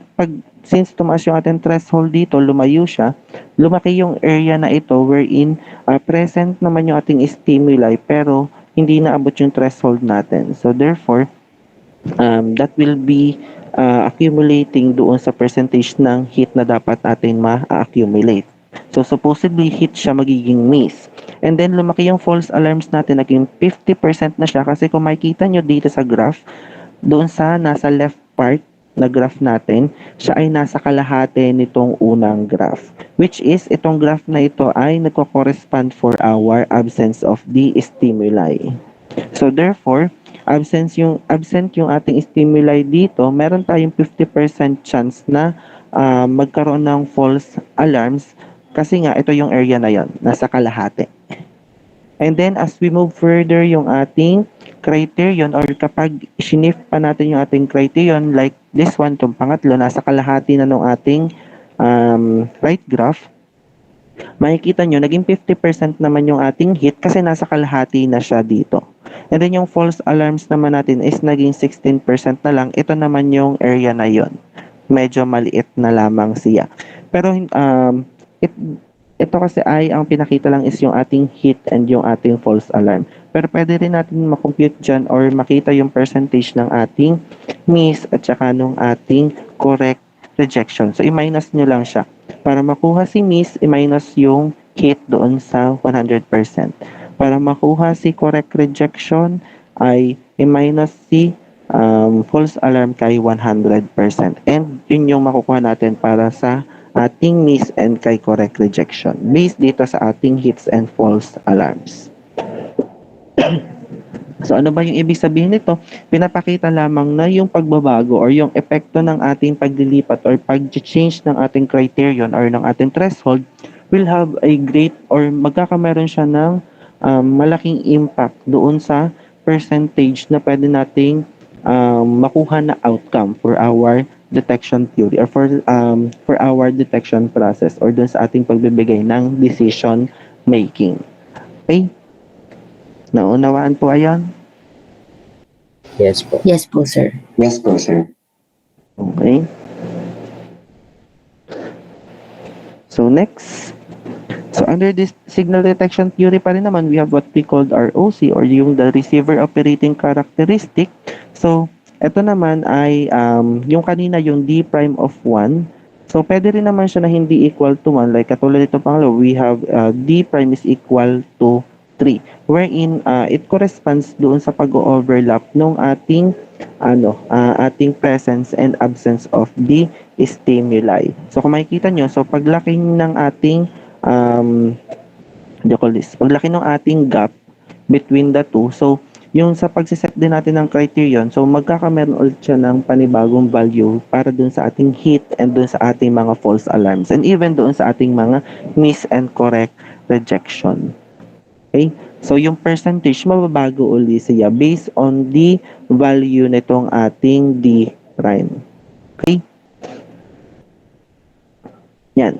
since tumaas yung ating threshold dito, lumayo siya, lumaki yung area na ito wherein present naman yung ating stimuli pero hindi naabot yung threshold natin. So, therefore, that will be accumulating doon sa percentage ng hit na dapat natin ma-accumulate. So, supposedly, hit siya magiging miss. And then, lumaki yung false alarms natin, naging 50% na siya kasi kung makikita nyo dito sa graph, doon sa nasa left part na graph natin, siya ay nasa kalahati nitong unang graph. Which is, itong graph na ito ay nagko-correspond for our absence of the stimuli. So therefore, absent yung ating stimuli dito, meron tayong 50% chance na magkaroon ng false alarms kasi nga ito yung area na yon, nasa kalahati. And then as we move further yung ating criterion or kapag shift pa natin yung ating criterion like this one, itong pangatlo, nasa kalahati na ng ating right graph, makikita nyo, naging 50% naman yung ating hit kasi nasa kalahati na siya dito. And then yung false alarms naman natin is naging 16% na lang. Ito naman yung area na yon. Medyo maliit na lamang siya. Pero ito kasi ay ang pinakita lang is yung ating hit and yung ating false alarm. Pero pwede rin natin makompute dyan or makita yung percentage ng ating miss at saka nung ating correct rejection. So, i-minus nyo lang siya. Para makuha si miss, i-minus yung hit doon sa 100%. Para makuha si correct rejection, ay i-minus si false alarm kay 100%. And yun yung makukuha natin para sa ating miss and kay correct rejection based dito sa ating hits and false alarms. So ano ba yung ibig sabihin nito? Pinapakita lamang na yung pagbabago or yung epekto ng ating paglilipat or pag-change ng ating criterion or ng ating threshold will have a great or magkakameron siya ng malaking impact doon sa percentage na pwede nating makuha na outcome for our detection theory or for our detection process or dun sa ating pagbibigay ng decision making. Okay? Naunawaan po ayon? Yes po. Yes po, sir. Yes po, sir. Okay. So next. So under this signal detection theory pa rin naman, we have what we called ROC or yung the receiver operating characteristic. So ito naman ay yung kanina yung D prime of 1. So pwede rin naman siya na hindi equal to 1. Like katulad ito pangalawa, we have D prime is equal to 3. Wherein it corresponds doon sa pag-overlap ng ating ating presence and absence of the stimuli. So kung makikita nyo, so paglaki ng ating paglaki ng ating gap between the two, so yung sa pagsiset din natin ng criterion, so magkakameron ulit siya ng panibagong value para dun sa ating hit and dun sa ating mga false alarms and even doon sa ating mga miss and correct rejection. Okay? So yung percentage mababago ulit siya based on the value nitong ating D prime. Okay? Yan.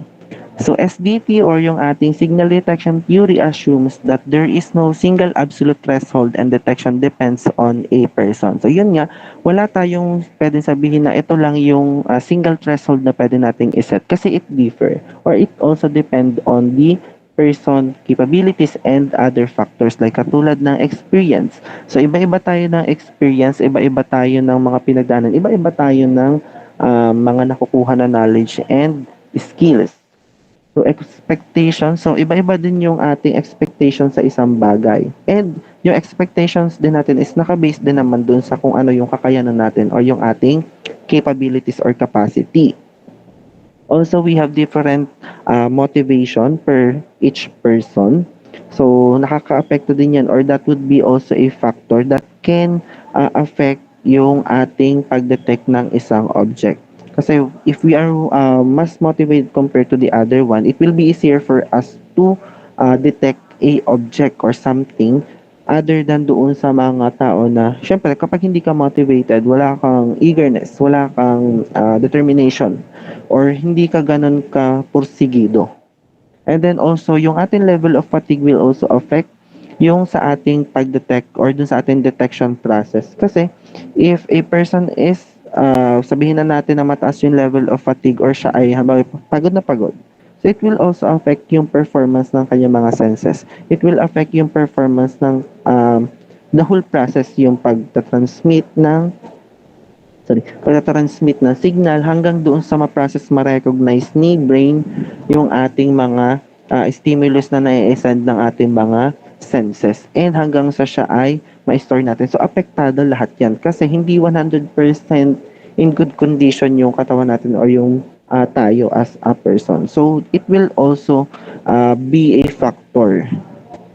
So SDT or yung ating signal detection theory assumes that there is no single absolute threshold and detection depends on a person. So yun nga, wala tayong pwedeng sabihin na ito lang yung single threshold na pwede nating iset kasi it differ or it also depend on the person capabilities and other factors like katulad ng experience. So iba-iba tayo ng experience, iba-iba tayo ng mga pinagdaanan, iba-iba tayo ng mga nakukuha na knowledge and skills. So expectations, so iba-iba din yung ating expectations sa isang bagay. And yung expectations din natin is naka-base din naman dun sa kung ano yung kakayanan natin or yung ating capabilities or capacity. Also, we have different motivation per each person. So nakaka-apekto din yan or that would be also a factor that can affect yung ating pag-detect ng isang object. Kasi if we are mas motivated compared to the other one, it will be easier for us to detect a object or something other than doon sa mga tao na, syempre, kapag hindi ka motivated, wala kang eagerness, wala kang determination, or hindi ka ganun ka pursigido. And then also, yung ating level of fatigue will also affect yung sa ating pag-detect or dun sa ating detection process. Kasi if a person is sabihin na natin na mataas yung level of fatigue or siya ay pagod na pagod. So it will also affect yung performance ng kanyang mga senses. It will affect yung performance ng the whole process, yung pagtatransmit ng signal hanggang doon sa ma-process, ma-recognize ni brain yung ating mga stimulus na nai-send ng ating mga senses. And hanggang sa siya ay ma-store natin. So, apektado lahat yan. Kasi hindi 100% in good condition yung katawan natin or yung tayo as a person. So, it will also be a factor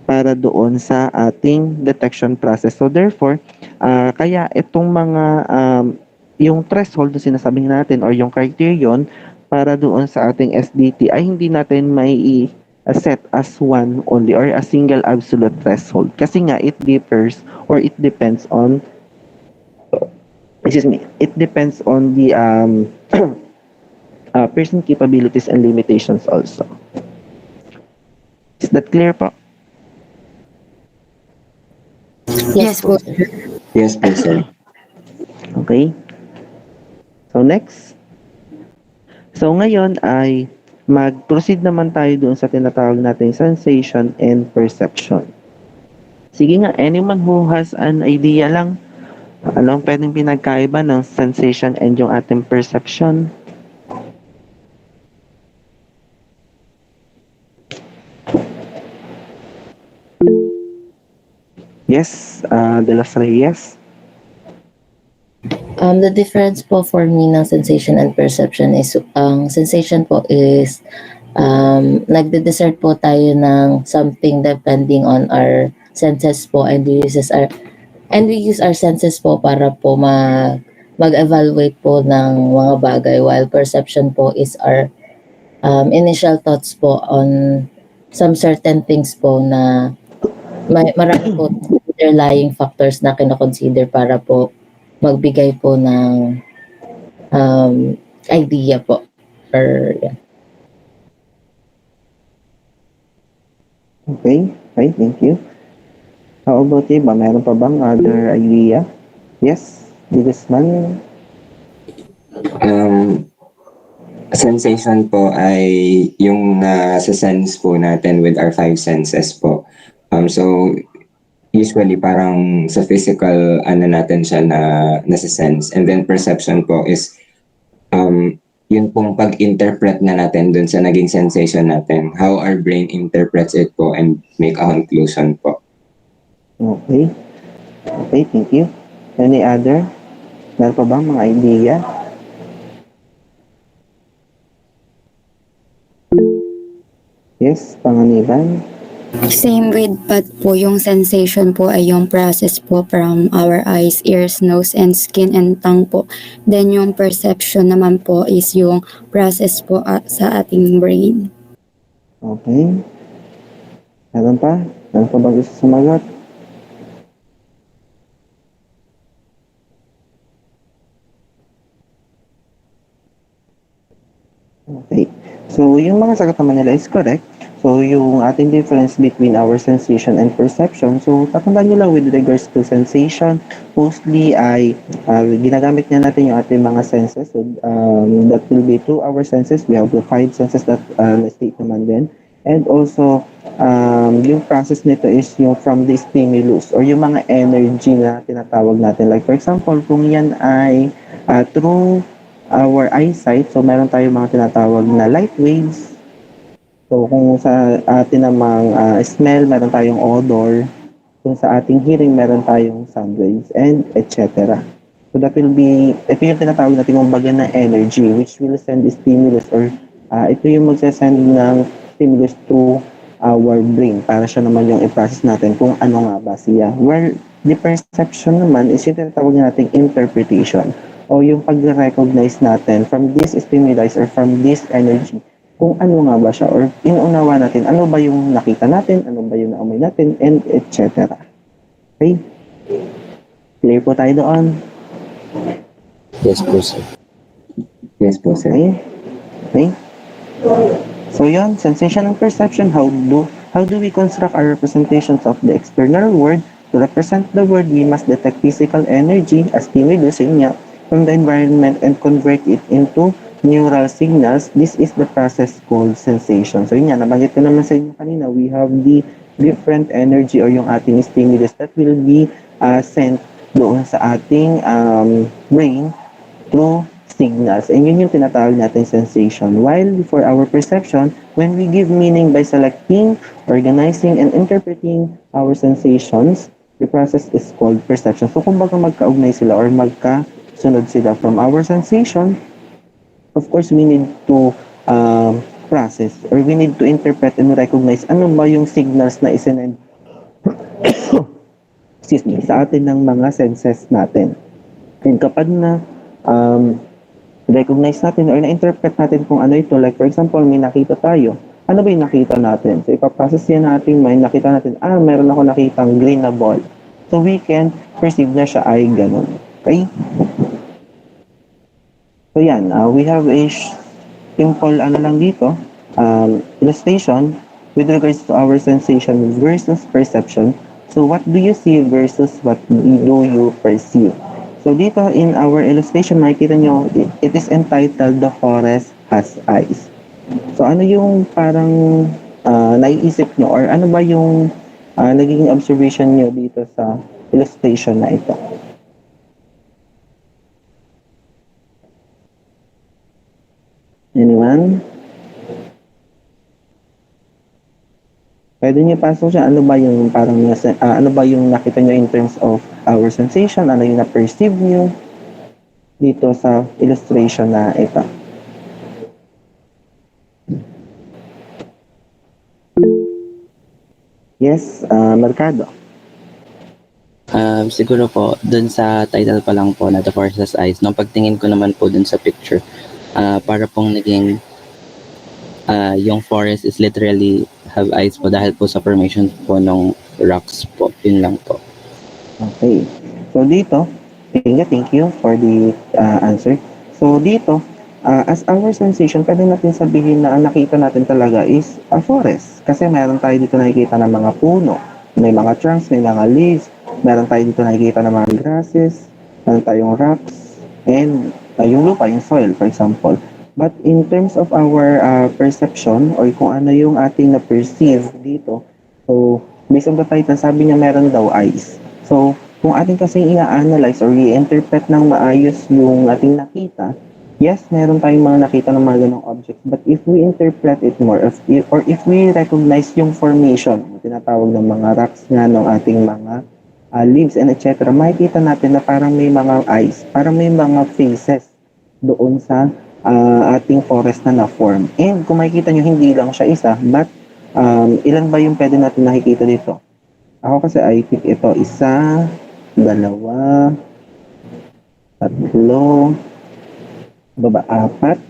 para doon sa ating detection process. So, therefore, kaya itong mga yung threshold na sinasabi natin or yung criterion para doon sa ating SDT ay hindi natin may set as one only or a single absolute threshold. Kasi nga, it differs or it depends on it depends on the person capabilities and limitations also. Is that clear po? Yes po. sir. Yes po, sir. Okay? So, next. So, ngayon ay mag-proceed naman tayo doon sa tinatawag nating sensation and perception. Sige nga, anyone who has an idea lang, anong pwedeng pinagkaiba ng sensation and yung ating perception? Yes, De Los Reyes. The difference po for me ng sensation and perception is, ang sensation po is, nagde-discern po tayo ng something depending on our senses po, and we use our senses po para po mag-evaluate po ng mga bagay, while perception po is our initial thoughts po on some certain things po na marami po underlying factors na kinoconsider para po magbigay po ng idea po. Or, yeah. Okay, thank you. How about you ba? Meron pa bang other idea? Yes, Dilisman? Sensation po ay yung nasa-sense po natin with our five senses po. So, usually parang sa physical natin siya na nasa-sense. And then perception po is yun pong pag-interpret na natin dun sa naging sensation natin. How our brain interprets it po and make a conclusion po. Okay. Okay, thank you. Any other? Meron pa bang mga idea? Yes, Panganiban? Same with Pat po, yung sensation po ay yung process po from our eyes, ears, nose, and skin and tongue po. Then yung perception naman po is yung process po sa ating brain. Okay. Meron pa? Meron pa bang gusto sumagot? Okay. So, yung mga sagot naman nila is correct. So, yung ating difference between our sensation and perception, so, tatandaan nyo lang with regards to sensation, mostly ay ginagamit niya natin yung ating mga senses. So, that will be through our senses. We have the five senses that na-state naman din. And also, yung process nito is yung from the stimulus or yung mga energy na tinatawag natin. Like, for example, kung yan ay through our eyesight, so meron tayong mga tinatawag na light waves. So kung sa atin namang smell, meron tayong odor. Kung sa ating hearing, meron tayong sound waves, and etc. So that will be, ito yung tinatawag natin yung baga na energy, which will send the stimulus or ito yung magsasend ng stimulus to our brain para siya naman yung i-process natin kung ano nga ba siya. Where the perception naman is yung tinatawag nating interpretation o yung pag-recognize natin from this stimuli or from this energy kung ano nga ba siya or inuunawa natin ano ba yung nakita natin, ano ba yung naamoy natin, and etc. Okay? Clear po tayo doon. Yes po, sir. Yes po, sir. Okay? Okay? So yun, sensation and perception, how do we construct our representations of the external world? To represent the world, we must detect physical energy as stimulus from the environment and convert it into neural signals. This is the process called sensation. So yun yan, nabanggit ko naman sa inyo kanina, we have the different energy or yung ating stimulus that will be sent doon sa ating brain through signals. And yun yung tinatawag natin sensation. While for our perception, when we give meaning by selecting, organizing, and interpreting our sensations, the process is called perception. So kumbaga magkaugnay sila or magkasunod sila from our sensation. Of course, we need to process or we need to interpret and recognize ano ba yung signals na isinend excuse me, sa atin ng mga senses natin. And kapag na recognize natin or na-interpret natin kung ano ito, like for example, may nakita tayo, ano ba yung nakita natin? So, ipaprocess yan natin, may nakita natin, meron ako nakitang green na ball. So, we can perceive na siya ay ganun. Okay? So, yan. We have a simple, lang dito, illustration with regards to our sensation versus perception. So, what do you see versus what do you perceive? So, dito in our illustration, makikita nyo, it is entitled The Forest Has Eyes. So, ano yung parang naiisip nyo or ano ba yung nagiging observation nyo dito sa illustration na ito? Anyone? Pwede niyo pasok siya. Ano ba yung parang ano ba yung nakita niyo in terms of our sensation? Ano yung na-perceive niyo dito sa illustration na ito? Yes, Mercado. Siguro po, dun sa title pa lang po na The Forest Has Eyes, nung pagtingin ko naman po dun sa picture, para pong naging yung forest is literally have eyes po dahil po sa formation po ng rocks po. Yun lang po. Okay. So dito, thank you for the answer. So dito, as our sensation, pwede natin sabihin na ang nakita natin talaga is a forest. Kasi meron tayo dito nakikita ng mga puno, may mga trunks, may mga leaves, meron tayo dito nakikita ng mga grasses, meron tayong rocks, and yung lupa, yung soil, for example. But in terms of our perception or kung ano yung ating na-perceive dito, so based on the title, sabi niya meron daw eyes. So kung ating kasing i-analyze or i-interpret ng maayos yung ating nakita, yes, meron tayong mga nakita ng mga ganong objects. But if we interpret it more, or if we recognize yung formation, tinatawag ng mga rocks nga ng ating mga leaves and etc., makikita natin na parang may mga eyes, parang may mga faces doon sa ating forest na na-form. And kung makikita nyo, hindi lang siya isa, but ilan ba yung pwede natin nakikita dito? Ako kasi I think ito, 1, 2, 3, 4, 5, 6, 7, 8,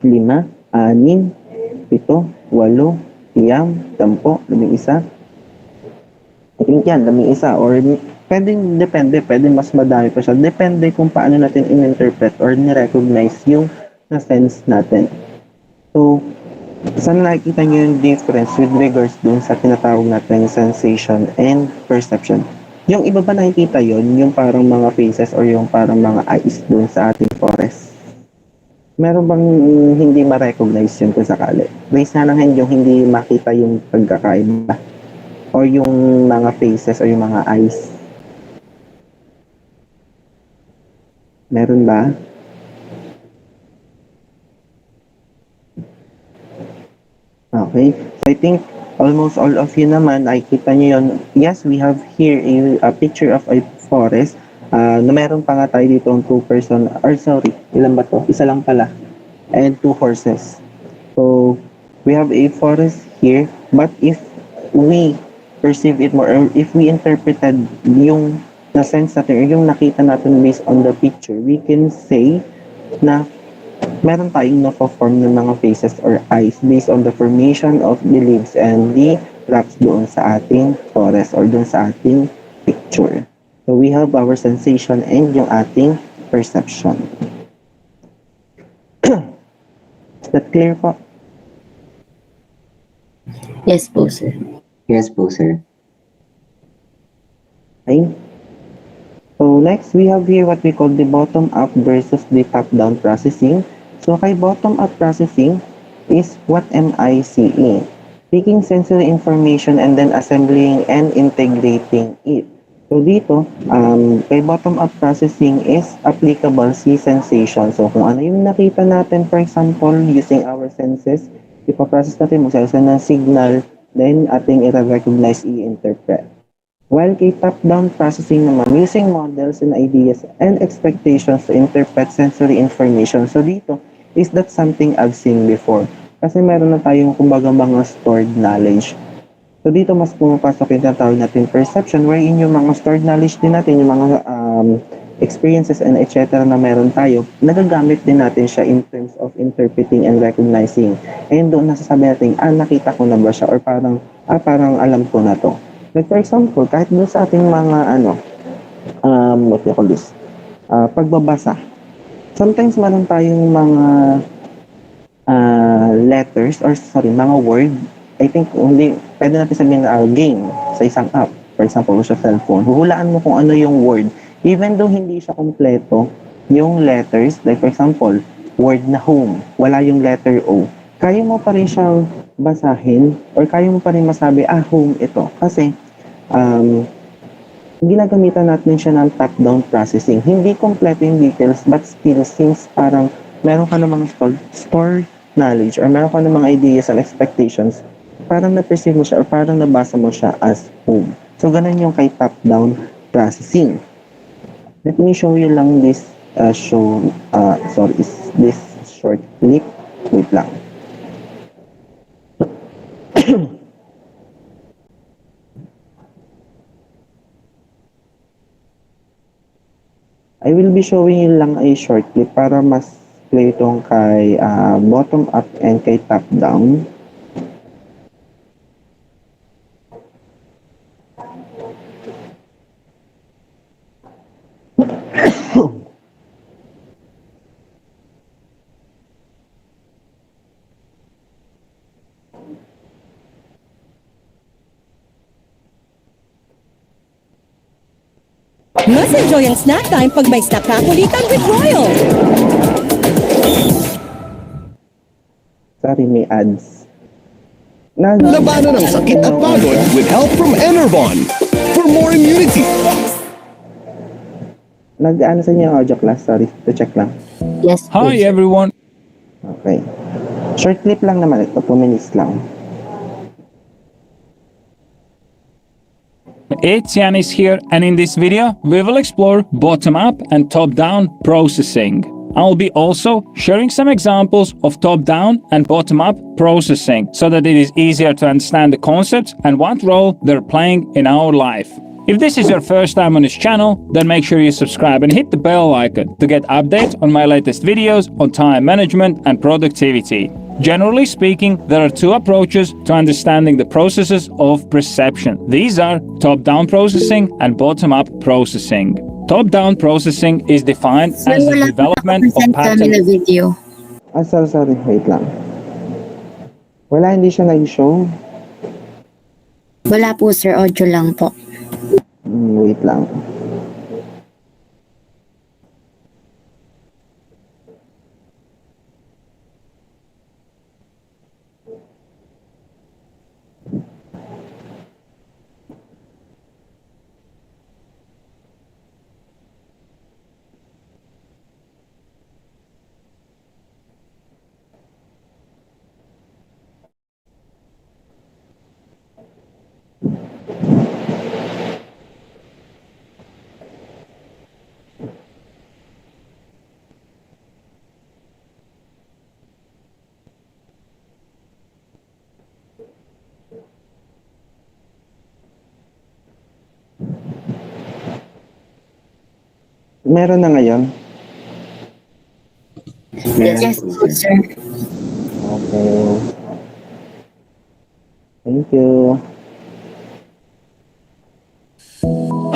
9, 10, 11, 11. I think yan, 11 or pwedeng depende, pwedeng mas madami pa siya. Depende kung paano natin in-interpret or ni-recognize yung na-sense natin. So, saan nakikita nyo yung difference with regards dun sa tinatawag natin sensation and perception? Yung iba ba nakikita yon yung parang mga faces or yung parang mga eyes dun sa ating forest? Meron bang hindi ma-recognize yun kung sakali? Raise na ng hand yung hindi makita yung pagkakaiba or yung mga faces or yung mga eyes. Meron ba? Okay. So I think almost all of you naman, nakikita nyo yun. Yes, we have here a picture of a forest na meron pa nga tayo dito ang 2 person, or sorry, ilan ba to? Isa lang pala. And 2 horses. So, we have a forest here, but if we perceive it more, or if we interpreted yung na-sense natin, or yung nakita natin based on the picture, we can say na meron tayong na-form ng mga faces or eyes based on the formation of the leaves and the rocks doon sa ating forest or doon sa ating picture. So we have our sensation and yung ating perception. Is that clear po? Yes po, sir. Yes po, sir. Okay. So next, we have here what we call the bottom-up versus the top-down processing. So kay bottom-up processing is what am I seeing? Taking sensory information and then assembling and integrating it. So dito, kay bottom-up processing is applicable si sensation. So kung ano yung nakita natin, for example, using our senses, ipaprocess natin, magsasabi ng signal, then ating i-recognize, i-interpret. While kay top-down processing naman, using models and ideas and expectations to interpret sensory information. So dito, is that something I've seen before? Kasi meron na tayong kumbaga mga stored knowledge. So dito mas pumapasok yung tinatawag natin perception, wherein yung mga stored knowledge din natin, yung mga experiences and etc. na meron tayo, nagagamit din natin siya in terms of interpreting and recognizing. And doon nasasabi natin, nakita ko na ba siya? Or parang alam ko na to. Like for example, kahit doon sa ating mga what do you call this? Pagbabasa. Sometimes meron tayong mga letters or mga word. I think pwede natin sabihin na game sa isang app. For example, sa cellphone. Huhulaan mo kung ano yung word. Even though hindi siya kompleto, yung letters, like for example, word na home, wala yung letter O. Kaya mo pa rin siyang basahin or kaya mo pa rin masabi, home ito. Kasi, ginagamitan natin siya ng top-down processing. Hindi kompleto yung details, but still, since parang meron ka namang store knowledge or meron ka namang ideas and expectations, parang na-perceive mo siya or parang nabasa mo siya as home. So, ganun yung kay top-down processing. Let me show you lang this this short clip. Wait lang. I will be showing you lang a short clip para mas clear itong kay bottom up and kay top down. Mas enjoy ang snack time pag may snack kakulitan with Royal. Sorry, may ads. Labanan ang sakit at pagod with help from Enervon for more immunity. Nag-ano sa inyo yung audio class? Sorry, to check lang. Yes, Hi please. everyone. Okay. Short clip lang naman ito, 2 minutes lang. It's Yanis here, and in this video we will explore bottom-up and top-down processing. I'll be also sharing some examples of top-down and bottom-up processing so that it is easier to understand the concepts and what role they're playing in our life. If this is your first time on this channel, then make sure you subscribe and hit the bell icon to get updates on my latest videos on time management and productivity. Generally speaking, there are two approaches to understanding the processes of perception. These are top-down processing and bottom-up processing. Top-down processing is defined as the development of kami na patterns. video. Sorry, wait lang. Wala, hindi siya nag-show. Wala po sir, audio lang po. Wait lang. Meron na ngayon? Yes po sir. Okay. Thank you.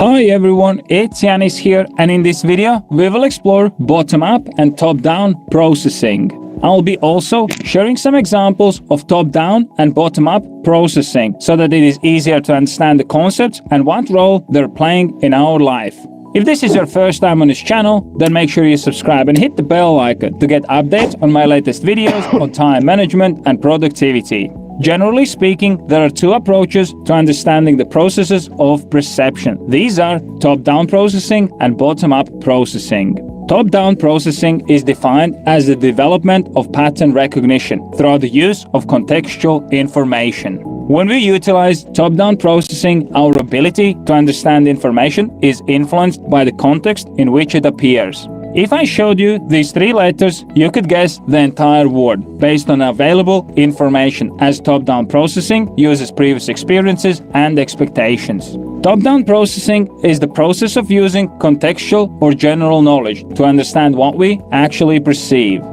Hi everyone, it's Yanis here, and in this video we will explore bottom-up and top-down processing. I'll be also sharing some examples of top-down and bottom-up processing so that it is easier to understand the concepts and what role they're playing in our life. If this is your first time on this channel, then make sure you subscribe and hit the bell icon to get updates on my latest videos on time management and productivity. Generally speaking, there are two approaches to understanding the processes of perception. These are top-down processing and bottom-up processing. Top-down processing is defined as the development of pattern recognition through the use of contextual information. When we utilize top-down processing, our ability to understand information is influenced by the context in which it appears. If I showed you these three letters, you could guess the entire word based on available information, as top-down processing uses previous experiences and expectations. Top-down processing is the process of using contextual or general knowledge to understand what we actually perceive.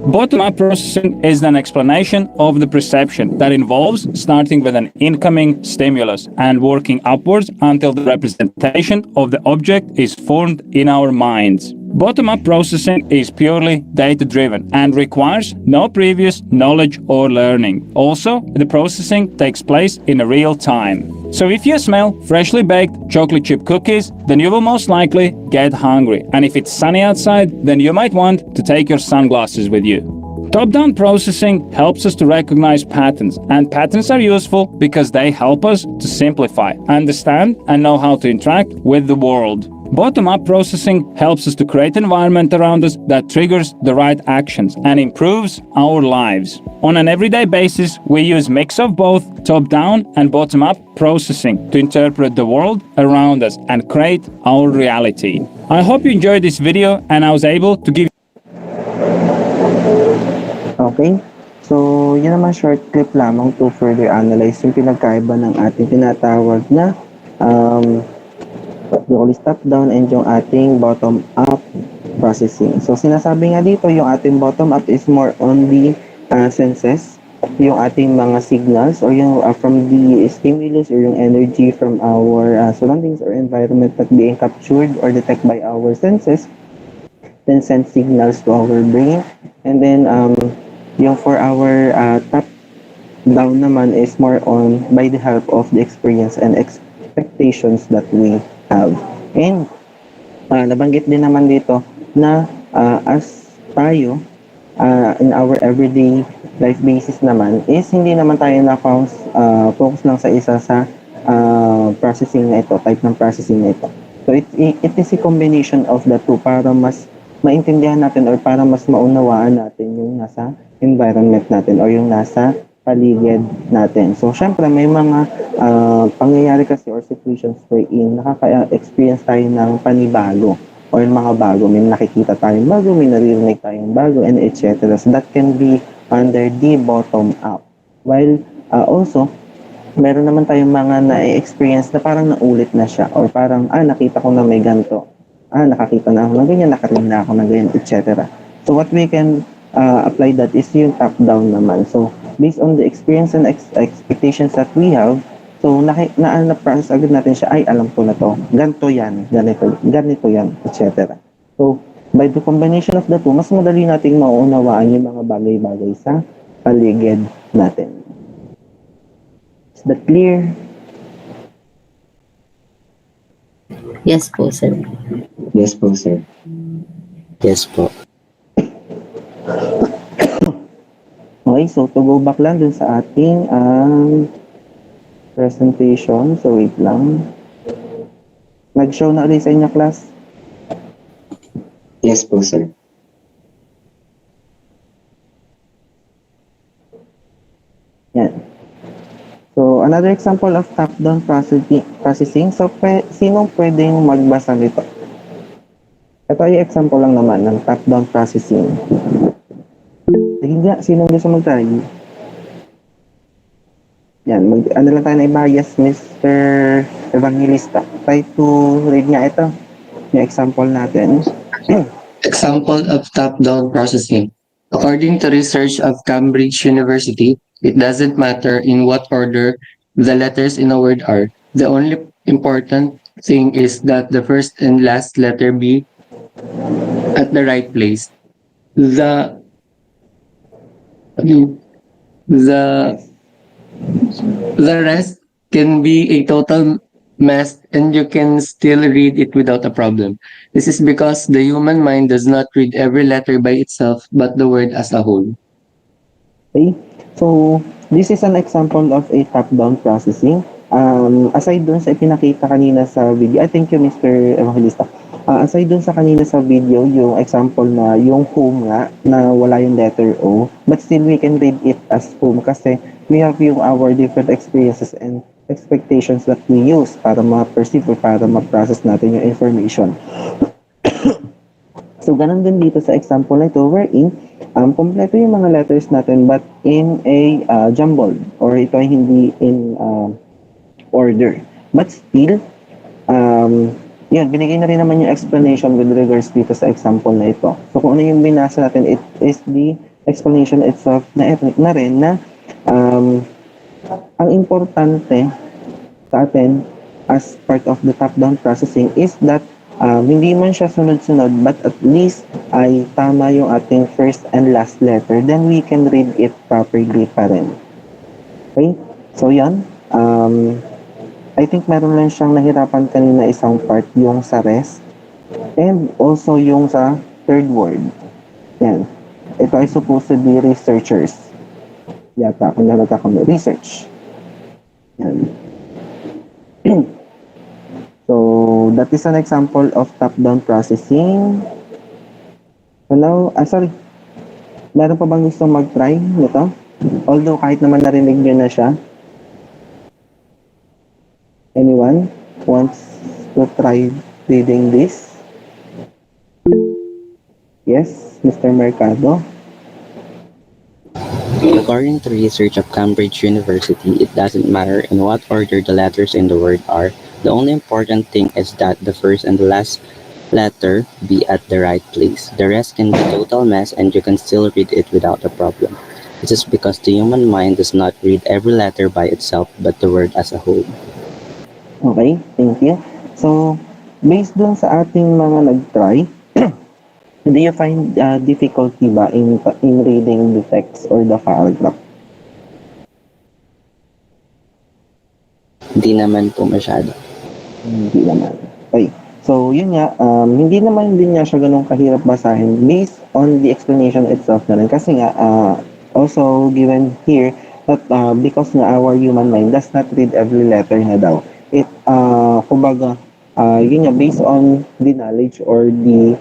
Bottom-up processing is an explanation of the perception that involves starting with an incoming stimulus and working upwards until the representation of the object is formed in our minds. Bottom-up processing is purely data-driven and requires no previous knowledge or learning. Also, the processing takes place in real time. So if you smell freshly baked chocolate chip cookies, then you will most likely get hungry. And if it's sunny outside, then you might want to take your sunglasses with you. Top-down processing helps us to recognize patterns, and patterns are useful because they help us to simplify, understand, and know how to interact with the world. Bottom-up processing helps us to create an environment around us that triggers the right actions and improves our lives. On an everyday basis, we use a mix of both top-down and bottom-up processing to interpret the world around us and create our reality. I hope you enjoyed this video and I was able to give Okay? So, yun naman short clip lamang to further analyze yung pinagkaiba ng ating tinatawag na top-down and yung ating bottom-up processing. So, sinasabi nga dito, yung ating bottom-up is more on the senses, yung ating mga signals or yung from the stimulus or yung energy from our surroundings or environment that being captured or detected by our senses, then send signals to our brain. And then, yung for our top-down naman is more on by the help of the experience and expectations that we have. And nabanggit din naman dito na as tayo in our everyday life basis naman is hindi naman tayo focus lang sa isa sa processing na ito, type ng processing na ito. So it is a combination of the two para mas maintindihan natin or para mas maunawaan natin yung nasa environment natin or yung nasa paligid natin. So, syempre, may mga pangyayari kasi or situations wherein nakaka-experience tayo ng panibago or mga bago. May nakikita tayong bago, may naririnig tayong bago, and etc. So, that can be under the bottom-up. While also, meron naman tayong mga na-experience na parang naulit na siya or parang, nakita ko na may ganito. Nakakita na ako ng ganyan, nakarinig na ako ng ganyan, etc. So, what we can apply that is yung top-down naman. So, based on the experience and expectations that we have, so na-process agad natin siya, ay alam ko na to, ganito yan, ganito yan, etc. So, by the combination of the two, mas madali nating mauunawaan yung mga bagay-bagay sa paligid natin. Is that clear? Yes po, sir. Yes po, sir. Yes po. Okay, so to go back lang dun sa ating presentation. So wait lang. Nag-show na ulit sa inyo, class? Yes po, sir. Yan. So another example of top-down processing. So sinong pwedeng magbasa nito? Ito ay example lang naman ng top-down processing. Sige nga, sinong gusto mag-try? Yan, ano lang tayo na i-bias, Mr. Evangelista. Try to read nga ito. Yung example natin. Example of top-down processing. According to research of Cambridge University, it doesn't matter in what order the letters in a word are. The only important thing is that the first and last letter be at the right place. The rest can be a total mess and you can still read it without a problem. This is because the human mind does not read every letter by itself but the word as a whole. Okay? So, this is an example of a top-down processing. Aside dun sa ipinakita kanina sa video, I thank you, Mr. Evangelista. Aside dun sa kanina sa video, yung example na yung home nga, na wala yung letter O, but still we can read it as home kasi we have yung our different experiences and expectations that we use para ma-perceive or para ma-process natin yung information. So, ganun din dito sa example na ito, wherein, kompleto yung mga letters natin but in a jumbled or ito ay hindi in order. But still, yun, binigay na rin naman yung explanation with regards dito sa example na ito. So, kung ano yung binasa natin, it is the explanation itself na rin na ang importante sa atin as part of the top-down processing is that hindi man siya sunod-sunod but at least ay tama yung ating first and last letter, then we can read it properly pa rin. Okay? So, yan. I think meron lang siyang nahirapan kanina isang part, yung sa rest. And also yung sa third word. Yan. Ito ay supposed to be researchers. Yata, kung nagkakamali. Research. Yan. So, that is an example of top-down processing. Hello? Sorry. Meron pa bang gusto mag-try nito? Although, kahit naman narinig nyo na siya. Anyone wants to try reading this? Yes, Mr. Mercado? According to research of Cambridge University, it doesn't matter in what order the letters in the word are. The only important thing is that the first and the last letter be at the right place. The rest can be total mess and you can still read it without a problem. This is because the human mind does not read every letter by itself but the word as a whole. Okay, thank you. So, based dun sa ating mga nag-try, do you find difficulty ba in reading the text or the paragraph? Hindi naman po masyado. Hindi naman. Okay. So, yun nga, hindi naman din niya siya ganun kahirap basahin based on the explanation itself na rin. Kasi nga, also given here that because nga our human mind does not read every letter na daw. It, kumbaga, yun nga, based on the knowledge or the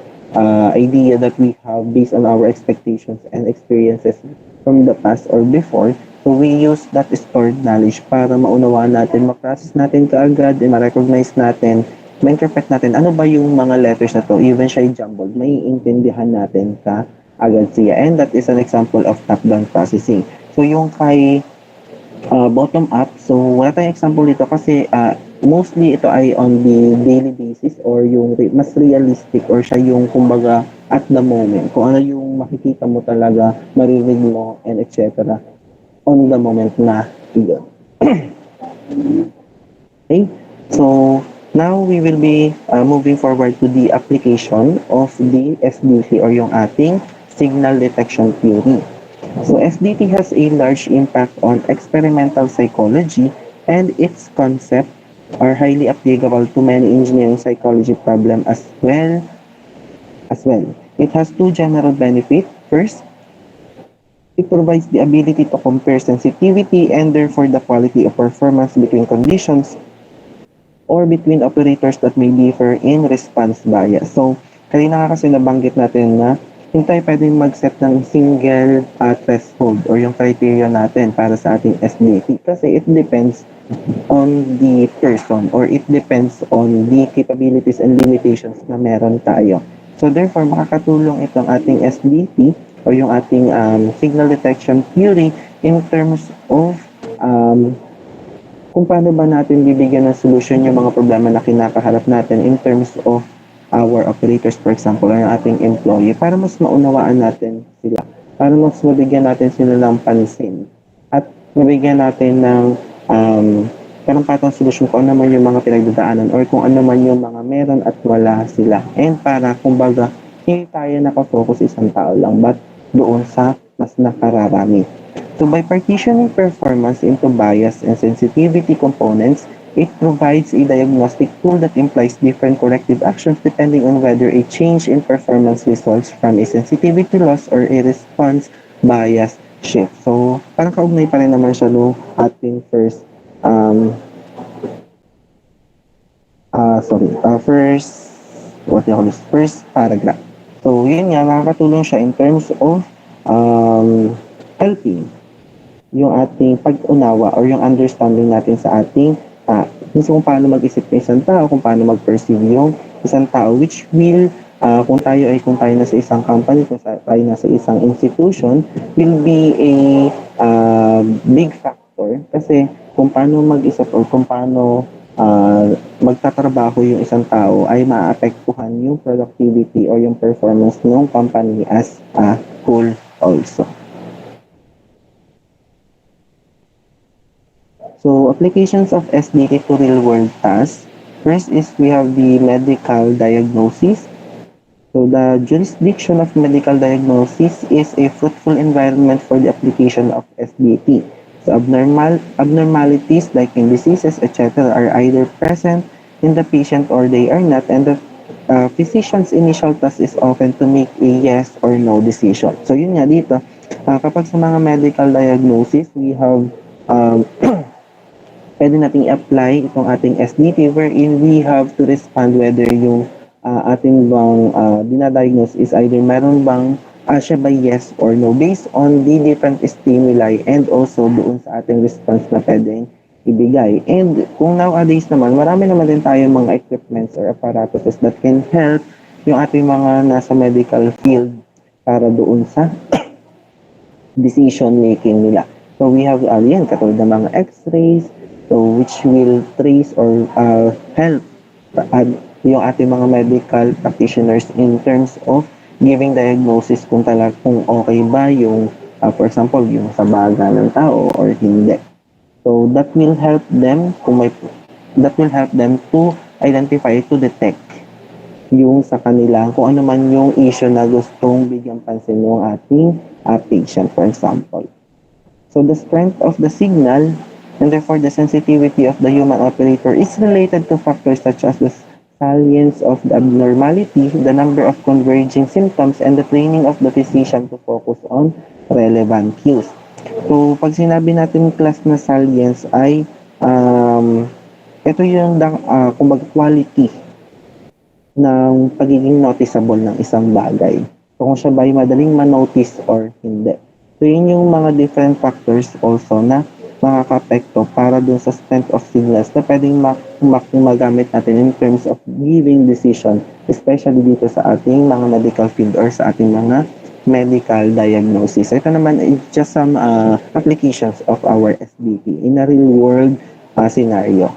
idea that we have based on our expectations and experiences from the past or before, so we use that stored knowledge para maunawaan natin, ma-process natin kaagad, and ma-recognize natin, ma-interpret natin ano ba yung mga letters na to, even siya jumbled, may intindihan natin kaagad siya. And that is an example of top-down processing. So yung kay bottom-up, so wala tayong example dito kasi mostly ito ay on the daily basis or yung mas realistic or siya yung kumbaga at the moment. Kung ano yung makikita mo talaga, marinig mo, and etc. on the moment na yun. Okay? So, now we will be moving forward to the application of the SDT or yung ating signal detection theory. So, SDT has a large impact on experimental psychology and its concept are highly applicable to many engineering psychology problems as well. It has two general benefits. First, it provides the ability to compare sensitivity and therefore the quality of performance between conditions or between operators that may differ in response bias. So, kanina nga kasi nabanggit natin na hindi tayo pwedeng mag-set ng single threshold or yung criteria natin para sa ating SDT kasi it depends on the person or it depends on the capabilities and limitations na meron tayo. So, therefore, makakatulong itong ating SDT o yung ating signal detection theory in terms of kung paano ba natin bibigyan ng solution yung mga problema na kinakaharap natin in terms of our operators, for example, or yung ating employee, para mas maunawaan natin sila, para mas mabigyan natin sila ng pansin at mabigyan natin ng karampatang solusyon kung ano man yung mga pinagdadaanan or kung ano man yung mga meron at wala sila. And para, kumbaga, hindi tayo nakafocus isang tao lang but doon sa mas nakararami. So by partitioning performance into bias and sensitivity components, it provides a diagnostic tool that implies different corrective actions depending on whether a change in performance results from a sensitivity loss or a response bias shift. So, parang kaugnay pa rin naman siya nung ating first, um, what do you call this? First paragraph. So, yun nga, nakakatulong siya in terms of helping yung ating pag-unawa or yung understanding natin sa ating kung paano mag-isip ng isang tao, kung paano mag-perceive yung isang tao, which will, kung tayo nasa isang company, kung tayo nasa isang institution, will be a big factor kasi kung paano mag-isip or kung paano magtatrabaho yung isang tao ay maapektuhan yung productivity or yung performance ng company as a whole also. So, applications of SDT to real-world tasks. First is we have the medical diagnosis. So, the jurisdiction of medical diagnosis is a fruitful environment for the application of SDT. So, abnormalities like in diseases, etc. are either present in the patient or they are not, and the physician's initial task is often to make a yes or no decision. So, yun nga dito, kapag sa mga medical diagnosis, we have pwede nating i-apply itong ating SDT wherein we have to respond whether yung ating bang dinadiagnose is either meron bang siya ba yes or no based on the different stimuli and also doon sa ating response na pwedeng ibigay. And kung nowadays naman, marami naman din tayo mga equipments or apparatuses that can help yung ating mga nasa medical field para doon sa decision making nila. So we have yan, katulad ng mga x-rays, so which will trace or help yung ating mga medical practitioners in terms of giving diagnosis kung okay ba yung for example yung sa baga ng tao or hindi. So that will help them to identify, to detect yung sa kanila kung ano man yung issue na gustong bigyan pansin ng ating patient, for example. So the strength of the signal and therefore the sensitivity of the human operator is related to factors such as the salience of the abnormality, the number of converging symptoms, and the training of the physician to focus on relevant cues. So, pag sinabi natin class na salience ay ito yung kumbaga quality ng pagiging noticeable ng isang bagay. So, kung siya ba ay madaling ma-notice or hindi. So, yun yung mga different factors also na makaka-apekto para dun sa strength of signals na pwedeng magamit natin in terms of giving decision, especially dito sa ating mga medical field or sa ating mga medical diagnosis. So, ito naman is just some applications of our SDT in a real world scenario.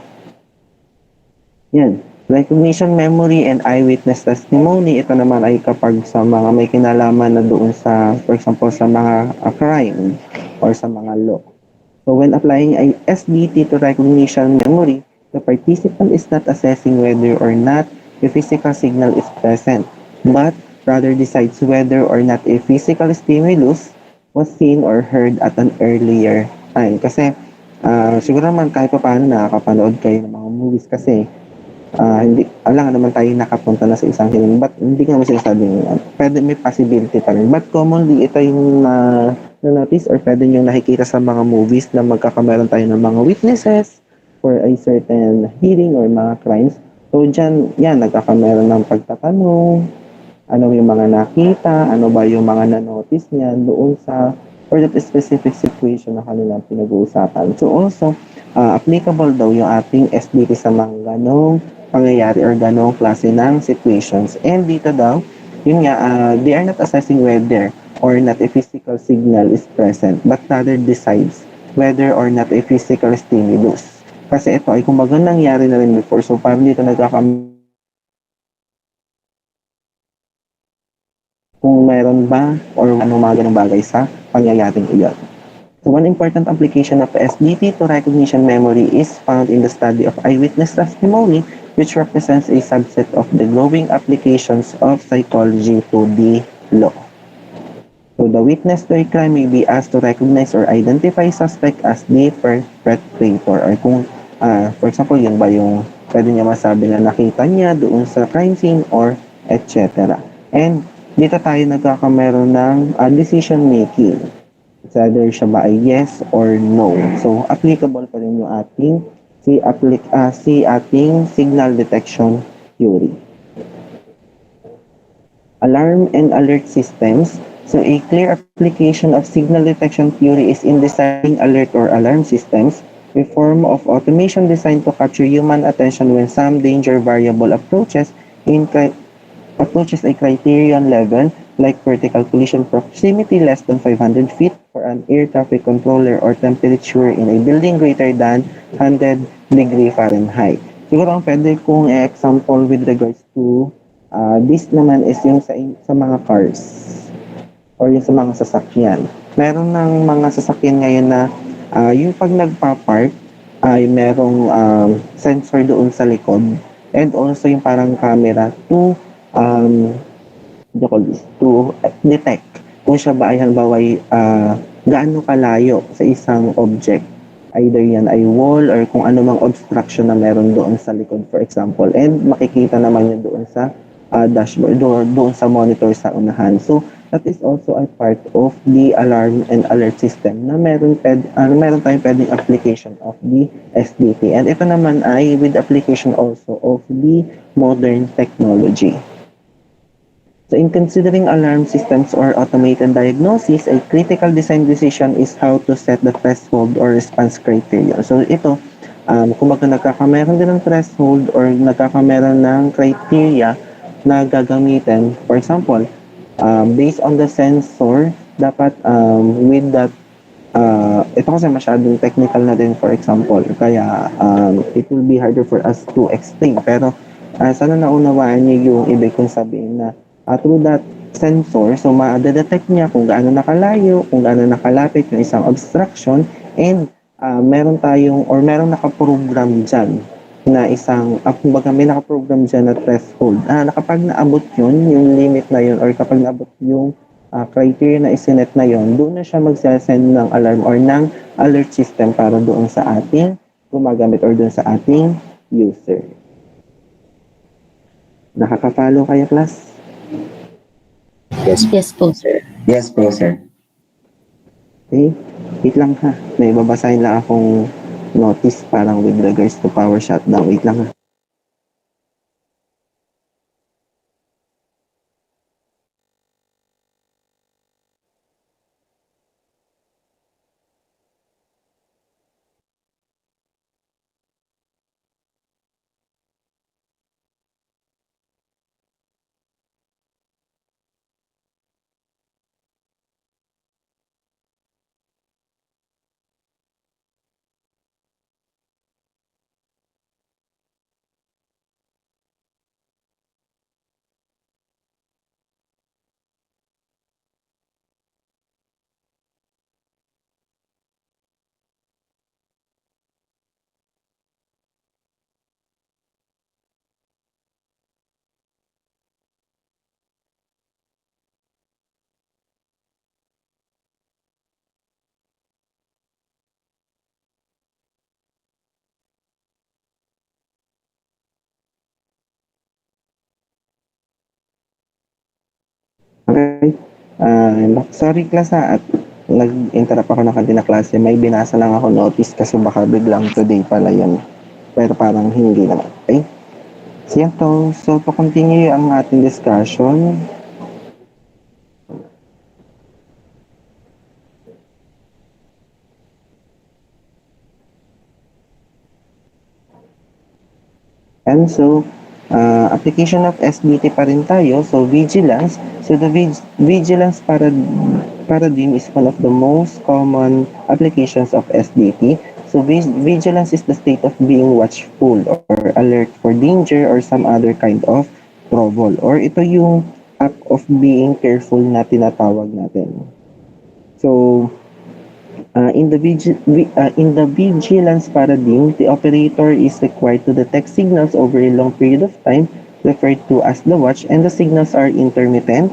Yan. Recognition, memory, and eyewitness testimony. Ito naman ay kapag sa mga may kinalaman na doon sa, for example, sa mga crime or sa mga law. So when applying a SDT to recognition memory, the participant is not assessing whether or not a physical signal is present, but rather decides whether or not a physical stimulus was seen or heard at an earlier time. Kasi siguro naman kahit pa paano nakakapanood kayo ng mga movies kasi hindi, alam naman tayo nakapunta na sa isang hearing, but hindi ko naman sinasabing pwede may possibility pa rin. But commonly, ito yung na-notice or pwede nyo nakikita sa mga movies na magkakameron tayo ng mga witnesses for a certain hearing or mga crimes. So, dyan, yan, nagkakameron ng pagtatanong, ano yung mga nakita, ano ba yung mga na-notice niya doon sa for that specific situation na kanilang pinag-uusapan. So, also, applicable daw yung ating SDT sa mga ganong pangyayari or ganong klase ng situations. And dito daw, yun nga, they are not assessing whether or not a physical signal is present, but rather decides whether or not a physical stimulus. Kasi ito ay kumbaga nangyari na rin before. So, parang dito kung mayroon ba or anong mga ganong bagay sa pangyayaring iyon. So, one important application of SDT to recognition memory is found in the study of eyewitness testimony, which represents a subset of the growing applications of psychology to the law. So, the witness to a crime may be asked to recognize or identify suspect as the perpetrator. Or kung, for example, yun ba yung pwede niya masabi na nakita niya doon sa crime scene or etc. And dito tayo nagkakameron ng decision making. It's either siya ba ay yes or no. So, applicable pa rin yung ating ating signal detection theory. Alarm and alert systems. So, a clear application of signal detection theory is in designing alert or alarm systems, a form of automation designed to capture human attention when some danger variable approaches a criterion level like vertical collision proximity less than 500 feet for an air traffic controller or temperature in a building greater than 100 degree Fahrenheit. Siguro ang pwede kong example with regards to this naman is yung sa mga cars or yung sa mga sasakyan. Meron ng mga sasakyan ngayon na yung pag nagpa-park ay merong sensor doon sa likod and also yung parang camera to detect kung siya ba ay halimbawa ay gaano kalayo sa isang object. Either yan ay wall or kung ano mang obstruction na meron doon sa likod, for example. And makikita naman yun doon sa dashboard, doon sa monitor sa unahan. So, that is also a part of the alarm and alert system na meron tayong pwedeng application of the SDT. And ito naman ay with application also of the modern technology. So in considering alarm systems or automated diagnosis, a critical design decision is how to set the threshold or response criteria. So ito, kumbaga nagkakameron din ng threshold or nagkakameron ng criteria na gagamitin. For example, based on the sensor, dapat with that, ito kasi masyadong technical na din, for example. Kaya it will be harder for us to explain. Pero sana naunawaan niyo yung ibig kong sabihin na through that sensor, so ma-detect niya kung gaano nakalayo, kung gaano nakalapit yung isang obstruction, and meron nakaprogram dyan na isang, kumbaga may nakaprogram dyan na threshold. Kapag naabot yun, yung limit na yun, or kapag naabot yung criteria na isinet na yun, doon na siya magsasend ng alarm or ng alert system para doon sa ating gumagamit or doon sa ating user. Nakaka-follow kayo, class? Yes po, sir. Yes po, sir. Okay, wait lang ha. May babasahin lang akong notice parang with regards to power shutdown. Wait lang ha. Okay. Sorry class ha, at nag-interrupt ako ng kanina klase. May binasa lang ako notice kasi baka biglang today pala yun. Pero parang hindi naman. Okay? So to continue ang ating discussion, and so, application of SDT pa rin tayo. So, vigilance. So, the vigilance paradigm is one of the most common applications of SDT. So, vigilance is the state of being watchful or alert for danger or some other kind of trouble. Or ito yung act of being careful na tinatawag natin. So, in the vigilance paradigm, the operator is required to detect signals over a long period of time, referred to as the watch, and the signals are intermittent,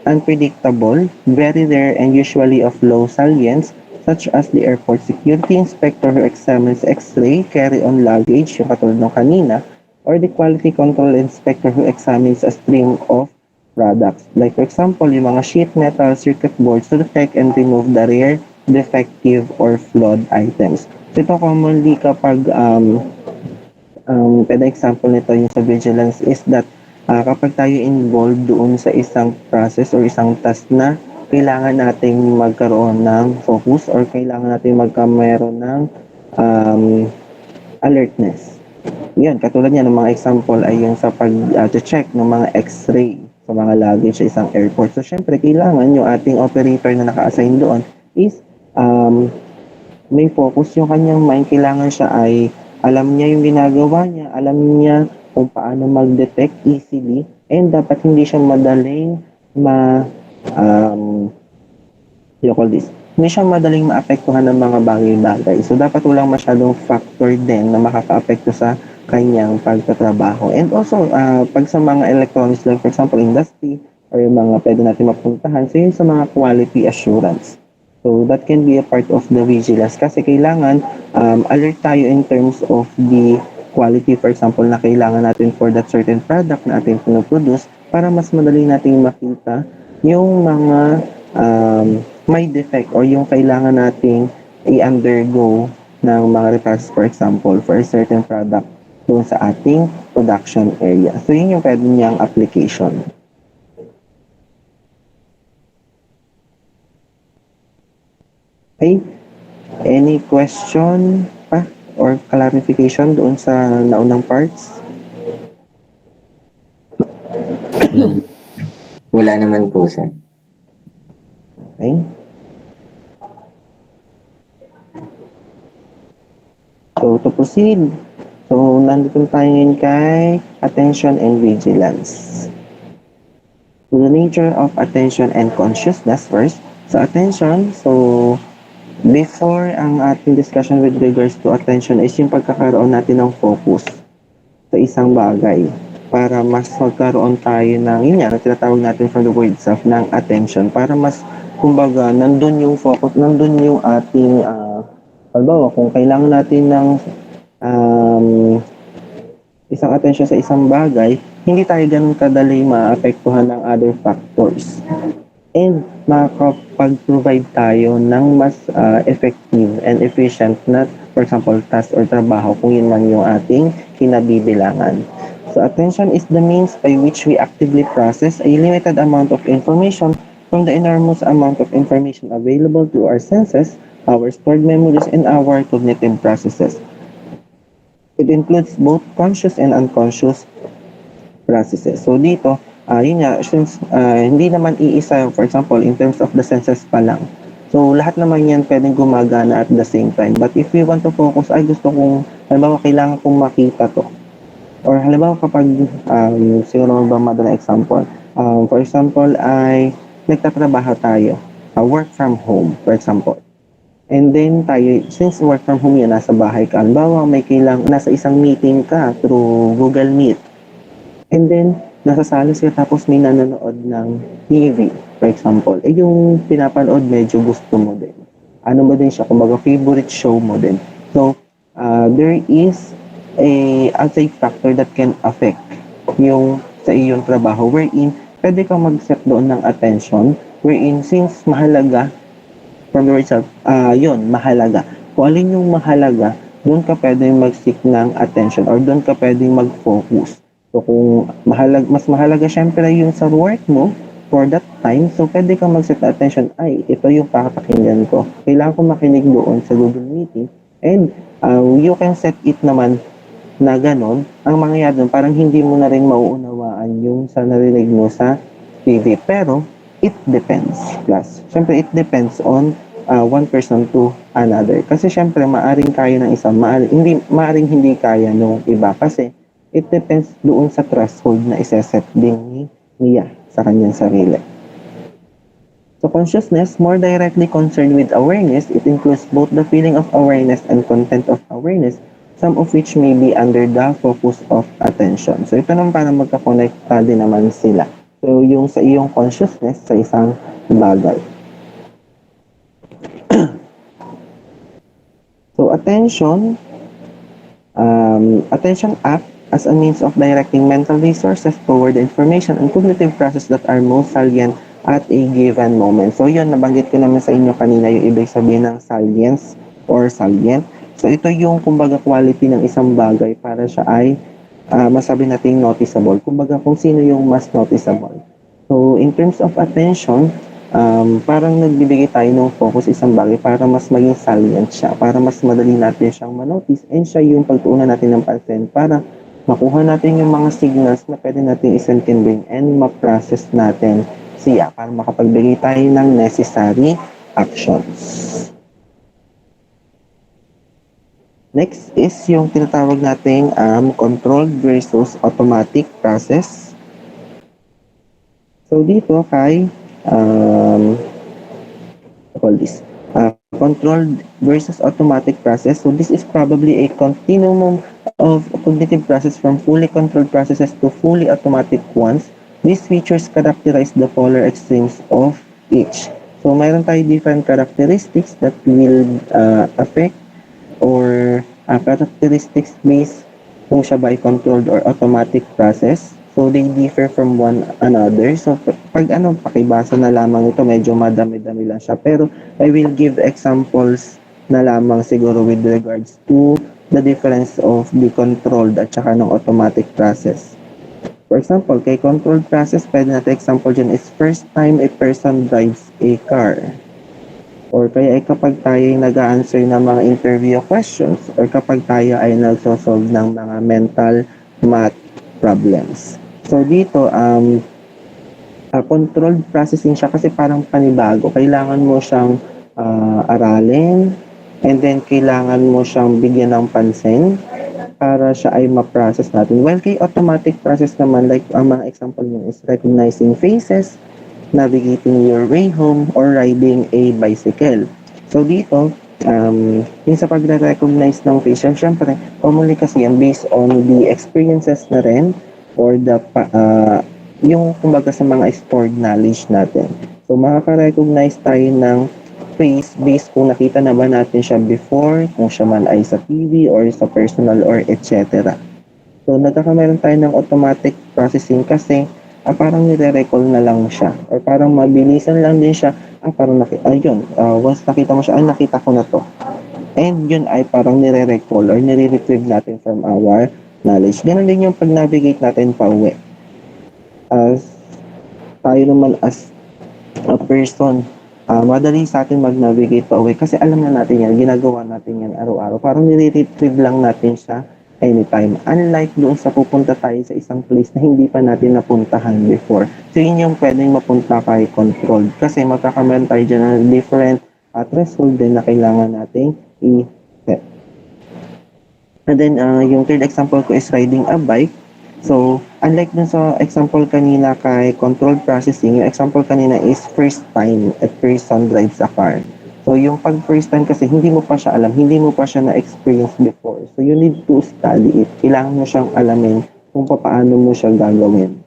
unpredictable, very rare, and usually of low salience, such as the airport security inspector who examines X-ray, carry-on luggage, yung katulad ng kanina, or the quality control inspector who examines a stream of products. Like for example, yung mga sheet metal circuit boards to detect and remove the rare defective or flawed items. So ito commonly kapag pwede example nito yung sa vigilance is that kapag tayo involved doon sa isang process or isang task na kailangan nating magkaroon ng focus or kailangan nating magkameron ng alertness. Yan, katulad niya ng mga example ay yung sa pag-check ng mga x-ray sa mga luggage sa isang airport. So, syempre, kailangan yung ating operator na naka-assign doon is may focus yung kanyang mind. Kailangan siya ay alam niya yung ginagawa niya, alam niya kung paano mag-detect easily, and dapat hindi siya madaling hindi siya madaling maapektuhan ng mga bagay-bagay. So, dapat walang masyadong factor din na makaka-apekto sa kanyang pagtatrabaho. And also, pag sa mga electronics like for example, industry, or yung mga pwede natin mapuntahan, so yun sa mga quality assurance. So, that can be a part of the vigilance kasi kailangan alert tayo in terms of the quality, for example, na kailangan natin for that certain product na ating pinoproduce para mas madali nating makita yung mga may defect or yung kailangan nating i-undergo ng mga repairs, for example, for a certain product doon sa ating production area. So, yun yung pwede niyang application. Okay? Any question pa or clarification doon sa naunang parts? Wala naman po, sir. Okay? So, to proceed. So, nandito tayo ngayon kay attention and vigilance. So, the nature of attention and consciousness first. So, attention, so, before ang ating discussion with regards to attention is yung pagkakaroon natin ng focus sa isang bagay para mas magkaroon tayo ng, yun yan, tinatawag natin from the word itself, ng attention para mas, kumbaga, nandun yung focus, nandun yung ating, halimbawa, kung kailangan natin ng isang attention sa isang bagay, hindi tayo ganun kadali maapektuhan ng other factors. And makakapag-provide tayo ng mas effective and efficient na, for example, task or trabaho kung yun man yung ating kinabibilangan. So, attention is the means by which we actively process a limited amount of information from the enormous amount of information available to our senses, our stored memories, and our cognitive processes. It includes both conscious and unconscious processes. So, dito, yun nga, since hindi naman iisa, for example, in terms of the senses pa lang. So, lahat naman yan pwedeng gumagana at the same time. But if we want to focus, ay gusto kong, halimbawa, kailangan kong makita to. Or halimbawa, kapag, siguro ba madalang example, for example, ay nagtatrabaho tayo, work from home, for example. And then tayo, since work from home yun, nasa bahay ka, halimbawa, may nasa isang meeting ka through Google Meet. And then, nasa salas ka tapos may nanonood ng TV, for example. Yung pinapanood, medyo gusto mo din. Ano ba din siya? Kumbaga, favorite show mo din. So, there is a outside factor that can affect yung sa iyong trabaho wherein pwede kang mag-set doon ng attention wherein since mahalaga from the word itself, yun, mahalaga. Kung alin yung mahalaga, doon ka pwede mag-seek ng attention or doon ka pwede mag-focus. So, kung mas mahalaga syempre yung sa work mo for that time, so pwede kang mag-set na attention, ay, ito yung pakapakinggan ko. Kailangan ko makinig doon sa Google Meeting and you can set it naman na ganon. Ang mangyayari doon, parang hindi mo na rin mauunawaan yung sa narinig mo sa TV. Pero, it depends, class. Syempre, it depends on one person to another. Kasi syempre, maaring kaya ng isa, maaring hindi kaya nung iba. Kasi, it depends doon sa threshold na iseset din niya sa kanyang sarili. So, consciousness, more directly concerned with awareness, it includes both the feeling of awareness and content of awareness, some of which may be under the focus of attention. So, ito naman para magka-connecta din naman sila. So, yung sa iyong consciousness sa isang bagay. So, attention acts as a means of directing mental resources toward the information and cognitive processes that are most salient at a given moment. So yun, nabanggit ko naman sa inyo kanina yung ibig sabihin ng salience or salient. So ito yung kumbaga quality ng isang bagay para siya ay masabi nating noticeable. Kumbaga kung sino yung mas noticeable. So in terms of attention, parang nagbibigay tayo ng focus isang bagay para mas maging salient siya, para mas madali natin siyang manotice, and siya yung pagtuunan natin ng pansin para makuha natin yung mga signals na pwede natin isintindi and ma-process natin siya para makapagbigay tayo ng necessary actions. Next is yung tinatawag nating controlled versus automatic process. So dito kay call this controlled versus automatic process. So this is probably a continuum of cognitive process from fully controlled processes to fully automatic ones. These features characterize the polar extremes of each. So mayroon tayo different characteristics that will affect or characteristics based kung siya by controlled or automatic process. So they differ from one another. So pag pakibasa na lamang ito, medyo madami-dami lang siya. Pero I will give examples na lamang siguro with regards to the difference of the controlled at saka ng automatic process. For example, kay controlled process, pwede natin example dyan is first time a person drives a car. Or kaya ay kapag tayo ay nag-answer ng mga interview questions or kapag tayo ay nagsosolve ng mga mental math problems. So dito, controlled processing siya kasi parang panibago. Kailangan mo siyang aralin and then kailangan mo siyang bigyan ng pansin para siya ay ma-process natin. While kay automatic process naman, like ang mga example nyo is recognizing faces, navigating your way home, or riding a bicycle. So dito, yung sa pagre-recognize ng facial, syempre, commonly kasi yan based on the experiences na rin or the yung kumbaga sa mga stored knowledge natin. So makaka-recognize tayo ng face based kung nakita na ba natin siya before, kung siya man ay sa TV or sa personal or etc. So nagkakameron tayo ng automatic processing kasi parang nire-recall na lang siya or parang mabilisan lang din siya. Parang once nakita mo siya, nakita ko na to. And yun ay parang nire-recall or nire-retrieve natin from our knowledge. Ganun din yung pag-navigate natin pa uwi. As tayo naman as a person, madali sa atin mag-navigate pa uwi kasi alam na natin yan, ginagawa natin yan araw-araw. Parang nire-retrieve lang natin siya anytime. Unlike doon sa pupunta tayo sa isang place na hindi pa natin napuntahan before. So yun yung pwedeng mapunta kay controlled kasi magkakameron tayo dyan ng different threshold din na kailangan nating i-set. And then yung third example ko is riding a bike. So unlike dun sa example kanina kay controlled processing, yung example kanina is first time a person drives a car. So yung pag first time kasi hindi mo pa siya alam, hindi mo pa siya na-experience before. So you need to study it. Kailangan mo siyang alamin kung paano mo siya gagawin.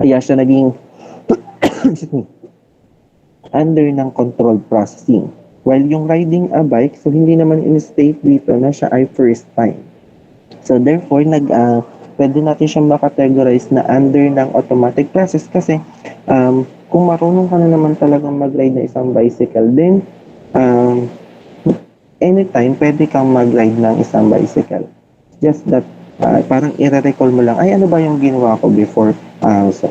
Kaya siya naging under ng controlled processing. While yung riding a bike, so hindi naman in-state dito na siya ay first time. So therefore, pwede natin siyang makategorize na under ng automatic process kasi kung marunong ka na naman talagang mag-ride na isang bicycle, then anytime pwede kang mag-ride ng isang bicycle. Just that parang i-recall mo lang, ay ano ba yung ginawa ko before? So,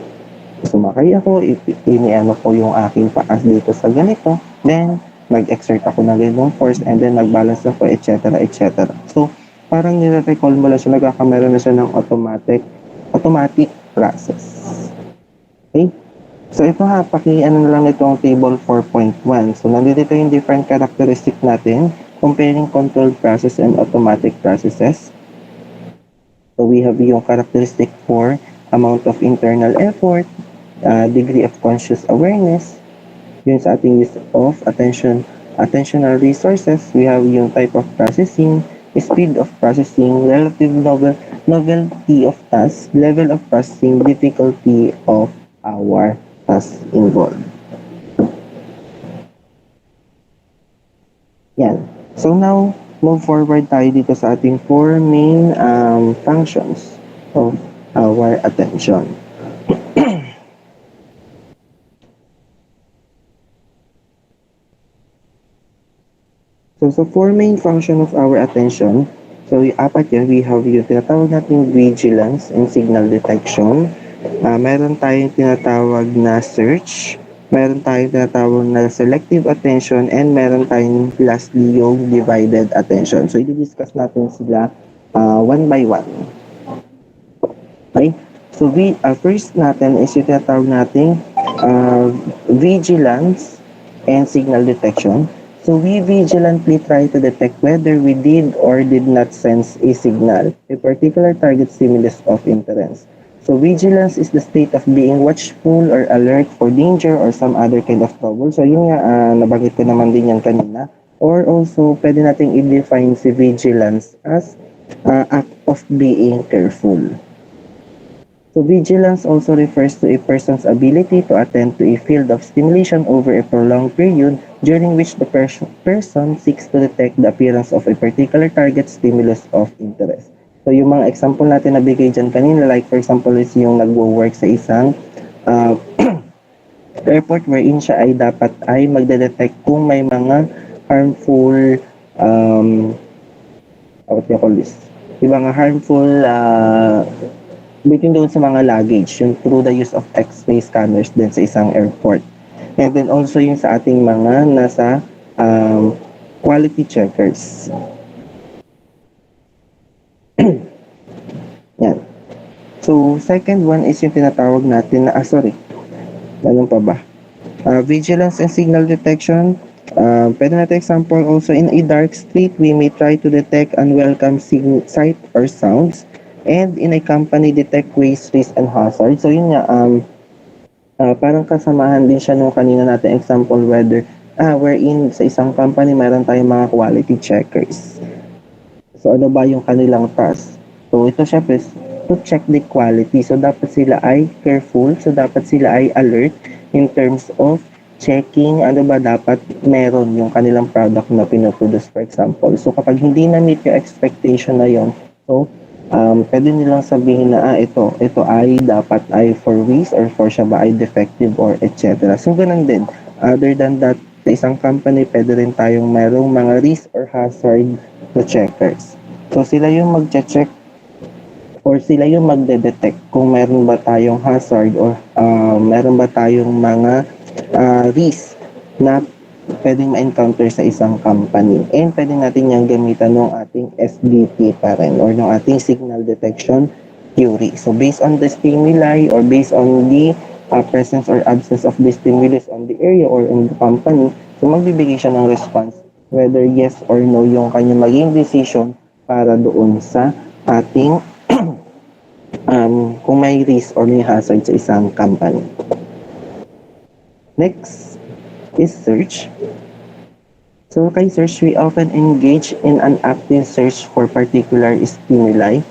sumakay ako, iniano ko yung aking paas dito sa ganito, then nag-exert ako ng ganitong force, and then nag-balance ako, etc. etc. So, parang nire-recall mo lang siya, nagkakameron na siya ng automatic process. Okay? So, ito na lang itong table 4.1. So, nandito yung different characteristic natin, comparing controlled process and automatic processes. So, we have yung characteristic for amount of internal effort, degree of conscious awareness, yun sa ating use of attentional resources. We have yung type of processing, speed of processing, relative novelty of task, level of processing, difficulty of our task involved. Yan. So now, move forward tayo dito sa ating 4 main functions of our attention. So, sa four main function of our attention, so yung apat yun, we have yung tinatawag natin vigilance and signal detection. Meron tayong tinatawag na search, meron tayong tinatawag na selective attention, and meron tayong lastly yung divided attention. So, i-discuss natin sila one by one. Okay? So, first natin is yung tinatawag nating vigilance and signal detection. So, we vigilantly try to detect whether we did or did not sense a signal, a particular target stimulus of interest. So, vigilance is the state of being watchful or alert for danger or some other kind of trouble. So, yun nga, nabanggit ko naman din yan kanina. Or also, pwede nating i-define si vigilance as act of being careful. So, vigilance also refers to a person's ability to attend to a field of stimulation over a prolonged period during which the person seeks to detect the appearance of a particular target stimulus of interest. So, yung mga example natin na bigay dyan kanina, like for example is yung nagwo-work sa isang airport wherein siya ay dapat ay magde-detect kung may mga harmful what do you call this? Yung mga harmful between doon sa mga luggage, yung through the use of X-ray scanners din sa isang airport. And then also yung sa ating mga nasa quality checkers. Yan. So, second one is yung tinatawag natin na, ganun pa ba? Vigilance and signal detection. Pwede natin example also, in a dark street, we may try to detect unwelcome sight or sounds. And in a company, detect waste, risk, and hazard. So, yun nga, parang kasamahan din siya nung kanina natin example wherein sa isang company, mayroon tayong mga quality checkers. So, ano ba yung kanilang task? So, ito syempre, to check the quality. So, dapat sila ay careful. So, dapat sila ay alert in terms of checking ano ba dapat meron yung kanilang product na pinoproduce, for example. So, kapag hindi na-meet yung expectation na yon, so, pwede nilang sabihin na ito ay dapat ay for waste or for siya ba ay defective or etc. So, ganun din. Other than that, sa isang company, pwede rin tayong mayroong mga risk or hazard to checkers. So, sila yung mag-check or sila yung magde-detect kung meron ba tayong hazard or meron ba tayong mga risk na pwedeng ma-encounter sa isang company. And pwede natin yung gamitan ng ating SDT pa rin or ng ating signal detection theory. So based on the stimuli or based on the presence or absence of the stimulus on the area or in the company, so magbibigay siya ng response whether yes or no yung kanyang maging decision para doon sa ating kung may risk or may hazard sa isang company. Next is search. So kay search, we often engage in an active search for particular stimuli.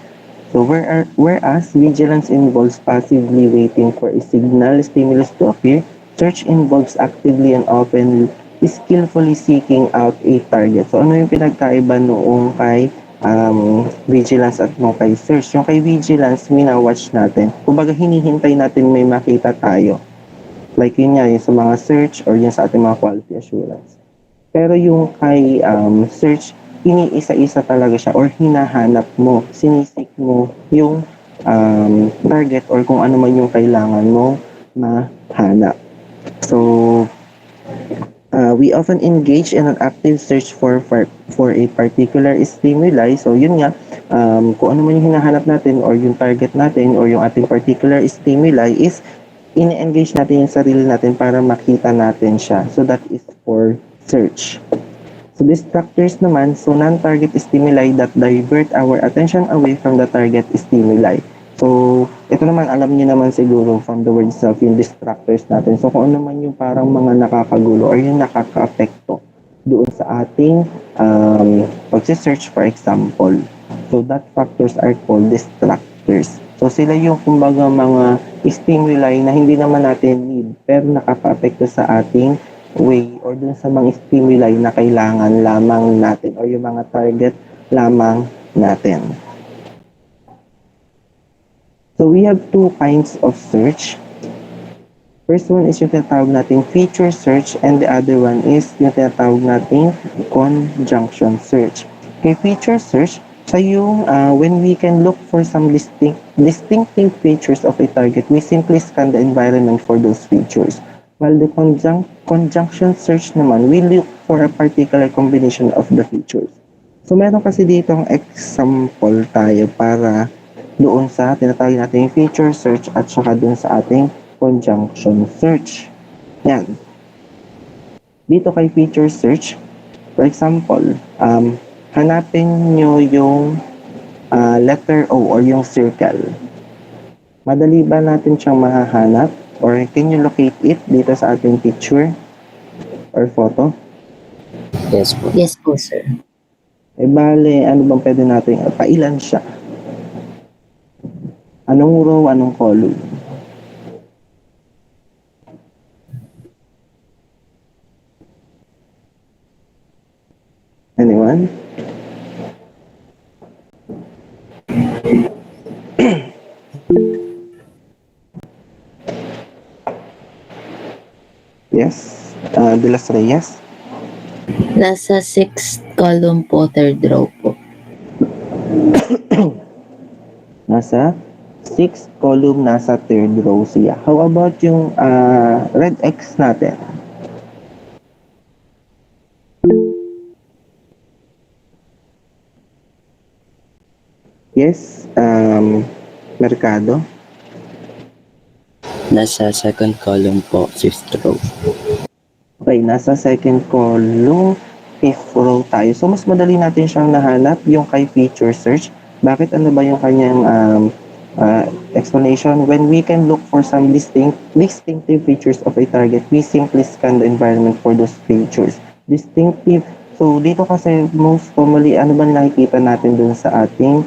So whereas vigilance involves passively waiting for a signal stimulus to appear, search involves actively and often skillfully seeking out a target. So ano yung pinagkaiba noong kay vigilance at nung kay search? Yung kay vigilance, mina-watch natin. Kumbaga hinihintay natin may makita tayo. Like yun nga, yung sa mga search or yung sa ating mga quality assurance. Pero yung kay search, iniisa-isa talaga siya or hinahanap mo, sinisik mo yung target or kung ano man yung kailangan mo mahanap. So, we often engage in an active search for a particular stimuli. So, yun nga, kung ano man yung hinahanap natin or yung target natin or yung ating particular stimuli is ini-engage natin yung sarili natin para makita natin siya. So, that is for search. So, distractors naman, so non-target stimuli that divert our attention away from the target stimuli. So, ito naman, alam niyo naman siguro from the word itself, yung distractors natin. So, kung ano naman yung parang mga nakakagulo or yung nakaka-apekto doon sa ating pag-search, for example. So, that factors are called distractors. So, sila yung kumbaga mga stimuli na hindi naman natin need pero nakaka-apekto sa ating way or dun sa mga stimuli na kailangan lamang natin or yung mga target lamang natin. So we have two kinds of search. First one is yung tinatawag nating feature search and the other one is yung tinatawag nating conjunction search. Okay, feature search, sa yung when we can look for some distinctive features of a target, we simply scan the environment for those features. While the conjunction search naman, we look for a particular combination of the features. So meron kasi ditong example tayo para doon sa tinatawag natin yung feature search at saka doon sa ating conjunction search. Yan. Dito kay feature search, for example, hanapin nyo yung letter O or yung circle. Madali ba natin siyang mahahanap? Or can you locate it dito sa ating picture or photo? Yes po. Yes po, sir. Eh bale, ano bang pwede natin, pailan siya? Anong row, anong column? Anyone? Yes? De Las Reyes? Nasa 6th column po, 3rd row po. Nasa 6th column, nasa 3rd row siya. How about yung red X natin? Yes, Mercado. Nasa second column po, 5th row. Okay, nasa second column, 5th row tayo. So, mas madali natin siyang nahanap yung kay feature search. Bakit? Ano ba yung kanyang explanation? When we can look for some distinctive features of a target, we simply scan the environment for those features. Distinctive. So, dito kasi most commonly, ano ba nakikita natin dun sa ating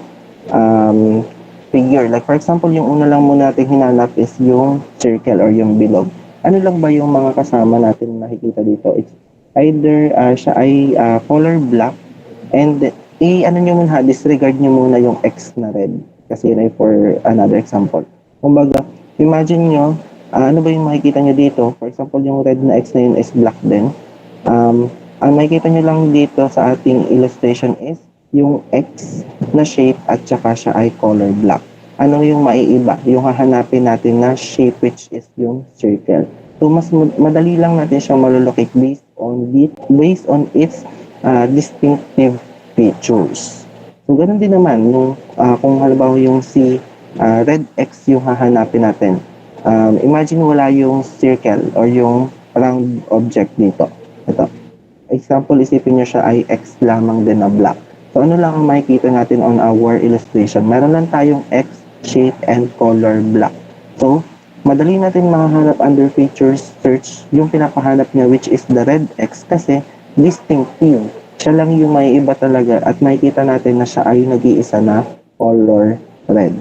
figure? Like for example, yung una lang muna natin hinanap is yung circle or yung bilog. Ano lang ba yung mga kasama natin nakikita dito? It's either siya ay color black and ano nyo muna, disregard nyo muna yung X na red. Kasi yun ay for another example. Kumbaga, imagine nyo, ano ba yung makikita nyo dito? For example, yung red na X na yun is black din. Ang makikita nyo lang dito sa ating illustration is yung X na shape at saka siya ay color black. Ano yung maiiba? Yung hahanapin natin na shape which is yung circle. So mas madali lang natin siyang malolocate based on its distinctive features. So ganoon din naman nung kung halimbawa yung si red X yung hahanapin natin. Imagine wala yung circle or yung round object dito. Ito. Example, isipin nyo siya ay X lamang din na black. So ano lang ang makikita natin on our illustration? Meron lang tayong X, shape, and color black. So, madali natin makahanap under features search yung pinapahanap niya which is the red X kasi distinctive. Siya lang yung may iba talaga at makikita natin na siya ay nag-iisa na color red.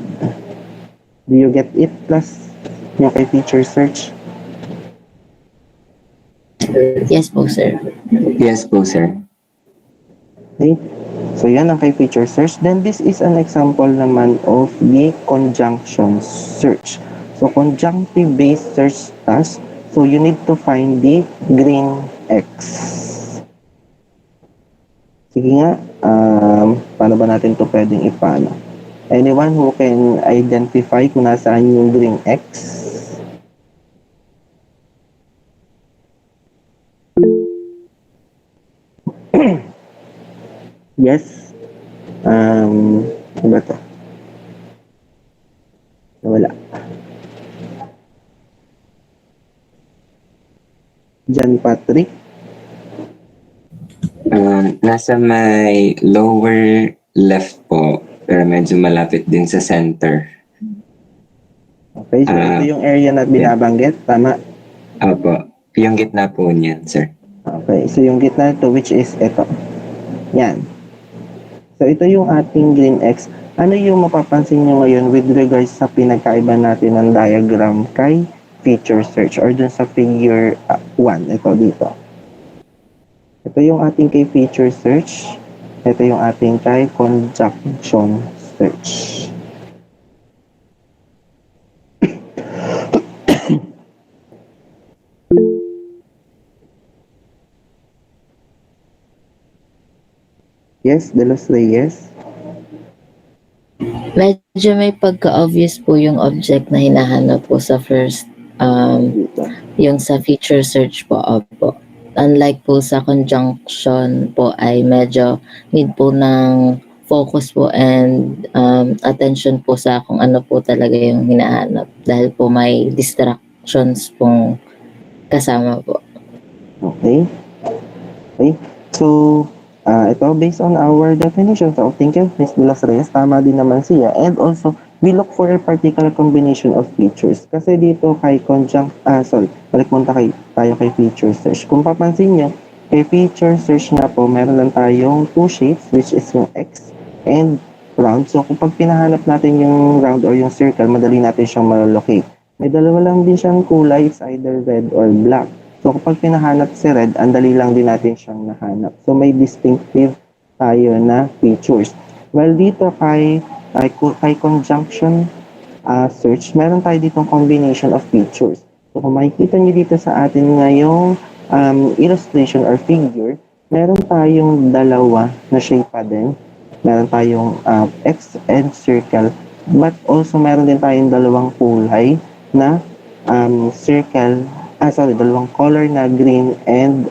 Do you get it? Plus, yung kay feature search? Yes po, sir. Yes po, sir. Okay. So, yan ang kay feature search. Then, this is an example naman of the conjunction search. So, conjunctive-based search task. So, you need to find the green X. Sige nga, paano ba natin to pwedeng ipano? Anyone who can identify kung nasaan yung green X? Yes. Ano ba ito? Wala. John Patrick? Nasa may lower left po, pero medyo malapit din sa center. Okay, so ito yung area na binabanggit, tama? Opo, yung gitna po niyan, sir. Okay, so yung gitna ito, which is ito. Yan. So ito yung ating green X. Ano yung mapapansin nyo ngayon with regards sa pinagkaiba natin ng diagram kay feature search or dun sa figure 1, ito dito. Ito yung ating kay feature search. Ito yung ating kay conjunction search. Yes, De Los Reyes. Medyo may pagka-obvious po yung object na hinahanap po sa first, Dito. yung sa feature search po, opo. Unlike po sa conjunction po ay medyo need po ng focus po and attention po sa kung ano po talaga yung hinahanap dahil po may distractions pong kasama po. Okay. Okay. So, ito, based on our definition of thinking, Ms. De Los Reyes, tama din naman siya. And also, we look for a particular combination of features. Kasi dito kay balik muna tayo kay feature search. Kung papansin nyo, kay feature search na po, meron lang tayong two shapes, which is yung X and round. So, kung pag pinahanap natin yung round or yung circle, madali natin siyang malolocate. May dalawa lang din siyang kulay, it's either red or black. So, kapag pinahanap si red, ang dali lang din natin siyang nahanap. So, may distinctive tayo na features. Well, dito kay conjunction search, meron tayo ditong combination of features. So, kung makikita nyo dito sa atin ngayong illustration or figure, meron tayong dalawa na shape pa din. Meron tayong X and circle, but also meron din tayong dalawang kulay na dalawang color na green and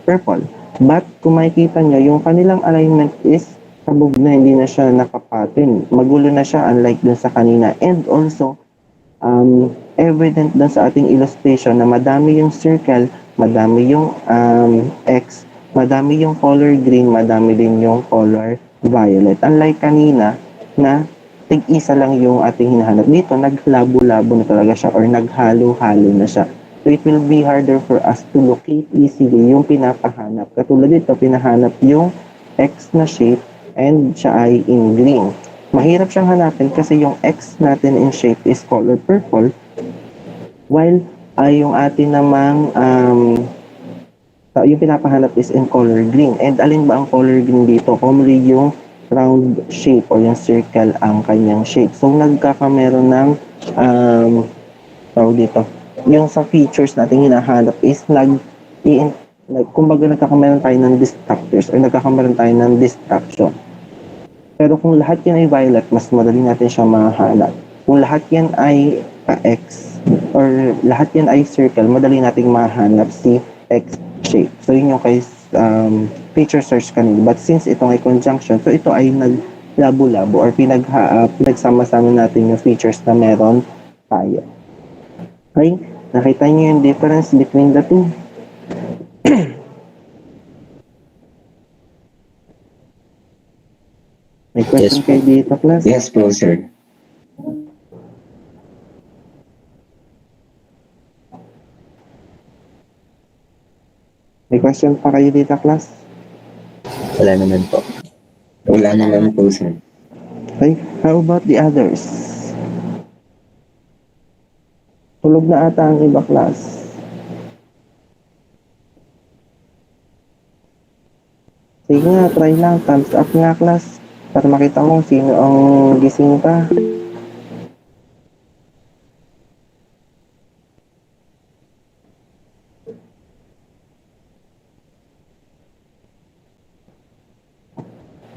purple. But kung makikita nyo, yung kanilang alignment is sabog na, hindi na siya nakapattern. Magulo na siya unlike dun sa kanina. And also, evident dun sa ating illustration na madami yung circle, madami yung X, madami yung color green, madami din yung color violet. Unlike kanina na tig-isa lang yung ating hinahanap. Dito, naglabo-labo na talaga siya or naghalo-halo na siya. So, it will be harder for us to locate easily yung pinapahanap. Katulad dito, pinahanap yung X na shape and siya ay in green. Mahirap siyang hanapin kasi yung X natin in shape is color purple while yung atin namang yung pinapahanap is in color green. And alin ba ang color green dito? Commonly yung round shape o yung circle ang kanyang shape. So, nagkakameron ng dito. Yung sa features natin hinahanap is kumbaga nagkakameron tayo ng distractors or nagkakameron tayo ng distraction. Pero kung lahat yan ay violet, mas madali natin siya mahanap. Kung lahat yan ay X or lahat yan ay circle, madali nating mahanap si X shape. So, yun yung kay feature search kanina. But since itong ay conjunction, so ito ay naglabo-labo or pinagsama-sama natin yung features na meron tayo. Okay? Nakita niyo yung difference between the two? May question Yes, kayo dito, class? Yes po, sir. May question pa kayo dito, class? Wala naman po. Wala naman po, sir. Okay, how about the others? Tulog na ata ang iba, class. Sige nga, try lang. Thumbs up nga, class. Para makita mo sino ang gising pa.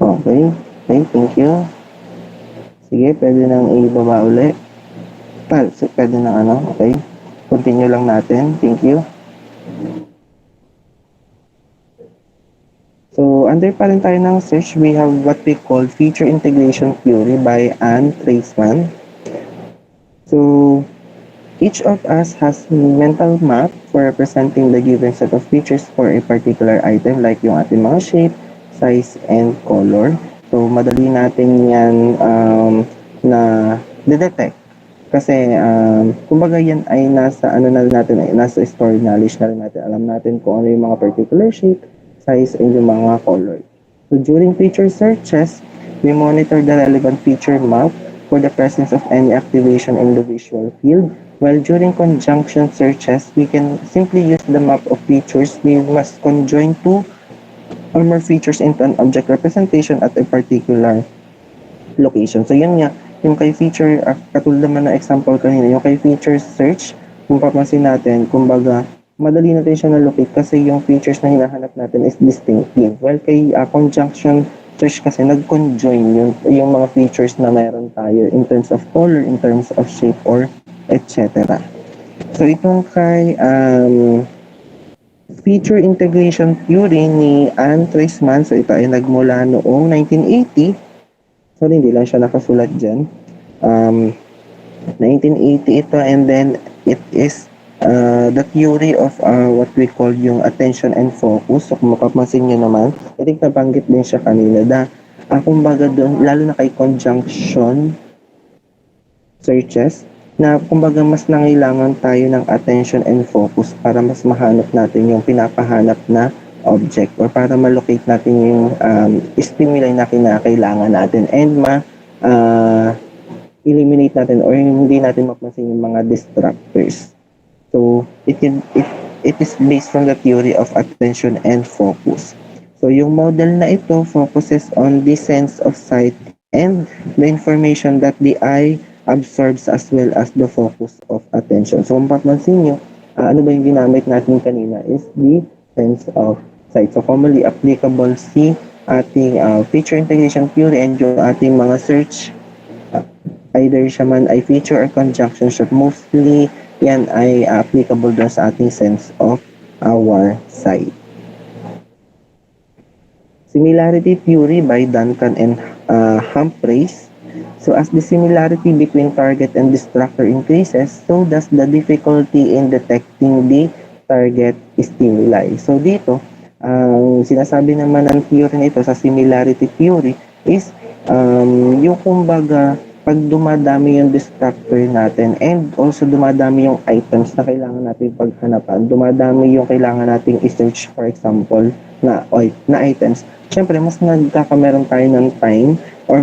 Okay. Okay, thank you. Sige, pwede nang ibaba uli. Pwede nang okay. Continue lang natin. Thank you. So, under pa rin tayo ng search, we have what we call feature integration theory by Anne Treisman. So, each of us has a mental map for representing the given set of features for a particular item like yung ating mga shape, size, and color. So, madali natin yan na detect. Kasi, kumbaga yan ay nasa nasa stored knowledge na rin natin. Alam natin kung ano yung mga particular shape, size, and yung mga color. So, during feature searches, we monitor the relevant feature map for the presence of any activation in the visual field. While during conjunction searches, we can simply use the map of features. We must conjoin two or more features into an object representation at a particular location. So, yun nga, yung kay feature, katulad naman na example kanina, yung kay feature search, kung papansin natin, kumbaga, madali natin siya na-locate kasi yung features na hinahanap natin is distinctive. Well, kay conjunction search kasi nag-conjoin yung mga features na meron tayo in terms of color, in terms of shape, or etc. So itong kay feature integration theory ni Anne Treisman, so ito ay nagmula noong 1980. So hindi lang siya nakasulat dyan. 1980 ito, and then it is the theory of what we call yung attention and focus. So kung mapapansin nyo naman, I think nabanggit din siya kanina kumbaga doon, lalo na kay conjunction searches, na kumbaga mas nangailangan tayo ng attention and focus para mas mahanap natin yung pinapahanap na object, or para malocate natin yung stimuli na kinakailangan natin, and eliminate natin or hindi natin mapansin yung mga distractors. So it is based from the theory of attention and focus. So yung model na ito focuses on the sense of sight and the information that the eye absorbs, as well as the focus of attention. So kung papansin nyo, ano ba yung ginamit natin kanina is the sense of sight. So commonly applicable si ating feature integration theory and yung ating mga search, either siya man ay feature or conjunction search, mostly yan ay applicable doon sa ating sense of our sight. Similarity theory by Duncan and Humphreys. So as the similarity between target and distractor increases, so does the difficulty in detecting the target stimuli. So dito, ang sinasabi naman ng theory nito sa similarity theory is yung kumbaga pag dumadami yung distractor natin and also dumadami yung items na kailangan natin paghanapan, dumadami yung kailangan nating i-search, for example, na items, syempre mas nagkakameron tayo ng time, or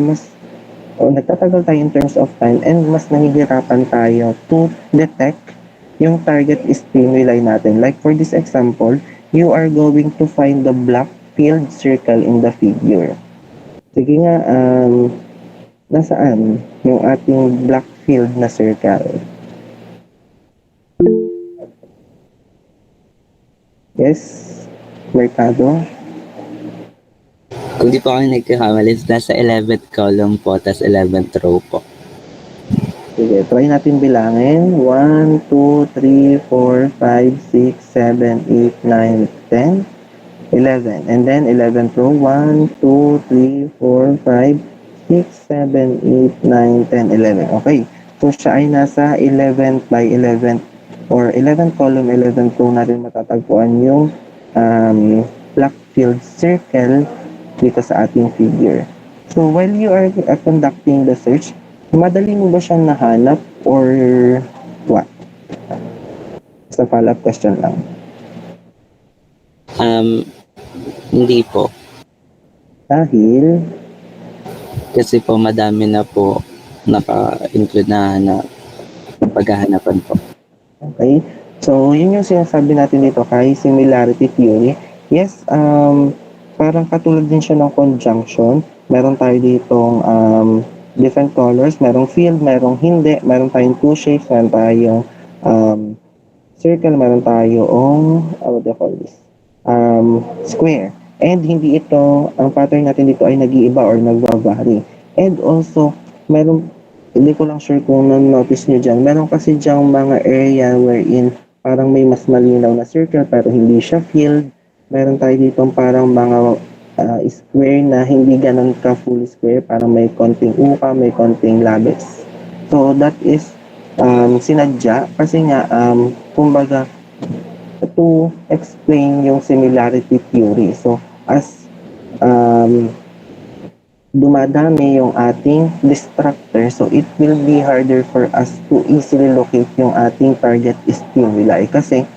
nagtatagal tayo in terms of time, and mas nahihirapan tayo to detect yung target stimuli natin. Like for this example, you are going to find the black filled circle in the figure. Sige nga, nasaan yung ating black filled na circle? Yes, Mercado? Kung di po ako nagkakamali, nasa 11th column po, tas 11th row po. Sige, try natin bilangin. 1, 2, 3, 4, 5, 6, 7, 8, 9, 10, 11. And then 11th row, 1, 2, 3, 4, 5, 6, 7, 8, 9, 10, 11. Okay. So siya ay nasa 11th by 11th or 11th column, 11th row natin matatagpuan yung black filled circle dito sa ating figure. So while you are conducting the search, madali mo ba siyang nahanap or what? Sa follow-up question lang. Hindi po. Dahil Kasi po madami na po naka-include na paghahanapan po. okay. So yun yung sinasabi natin dito kay similarity theory. Yes, parang katulad din siya ng conjunction. Meron tayo ditong different colors, merong field, merong hindi, meron tayong two shapes, meron tayong circle, meron tayong what do you call this? Square. And hindi ito, ang pattern natin dito ay nag-iiba or nagva-vary. And also, hindi ko lang sure kung na-notice nyo dyan, meron kasi dyang mga area wherein parang may mas malinaw na circle pero hindi siya filled. Meron tayo dito parang mga square na hindi ganun ka full square, parang may konting uka, may konting labis. So that is sinadya kasi nga kumbaga to explain yung similarity theory. So as dumadami yung ating distractor, so it will be harder for us to easily locate yung ating target stimuli kasi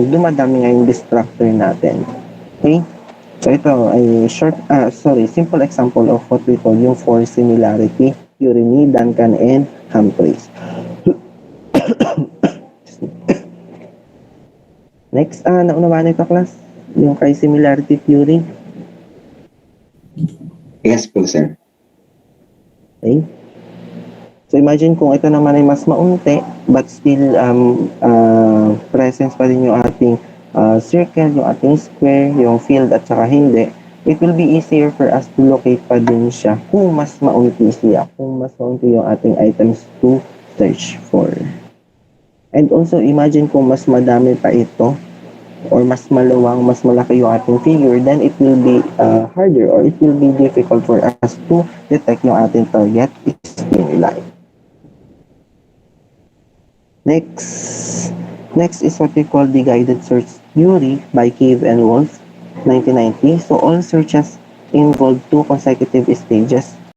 dumadami nga yung distractor natin. Okay? So ito ay simple example of what we call yung four similarity theory ni Duncan and Humphreys. Next, naunawaan ito class, yung kay similarity theory. Yes po, sir. Okay? So imagine kung ito naman ay mas maunti but still presence pa rin yung ating circle, yung ating square, yung field at saka hindi. it will be easier for us to locate pa din siya kung mas maunti siya, kung mas maunti yung ating items to search for. And also, imagine kung mas madami pa ito or mas maluwang, mas malaki yung ating figure, then it will be harder or it will be difficult for us to detect yung ating target stimuli. Next is what we call the guided search theory by Cave and Wolf, 1990. So all searches involve 2 consecutive stages.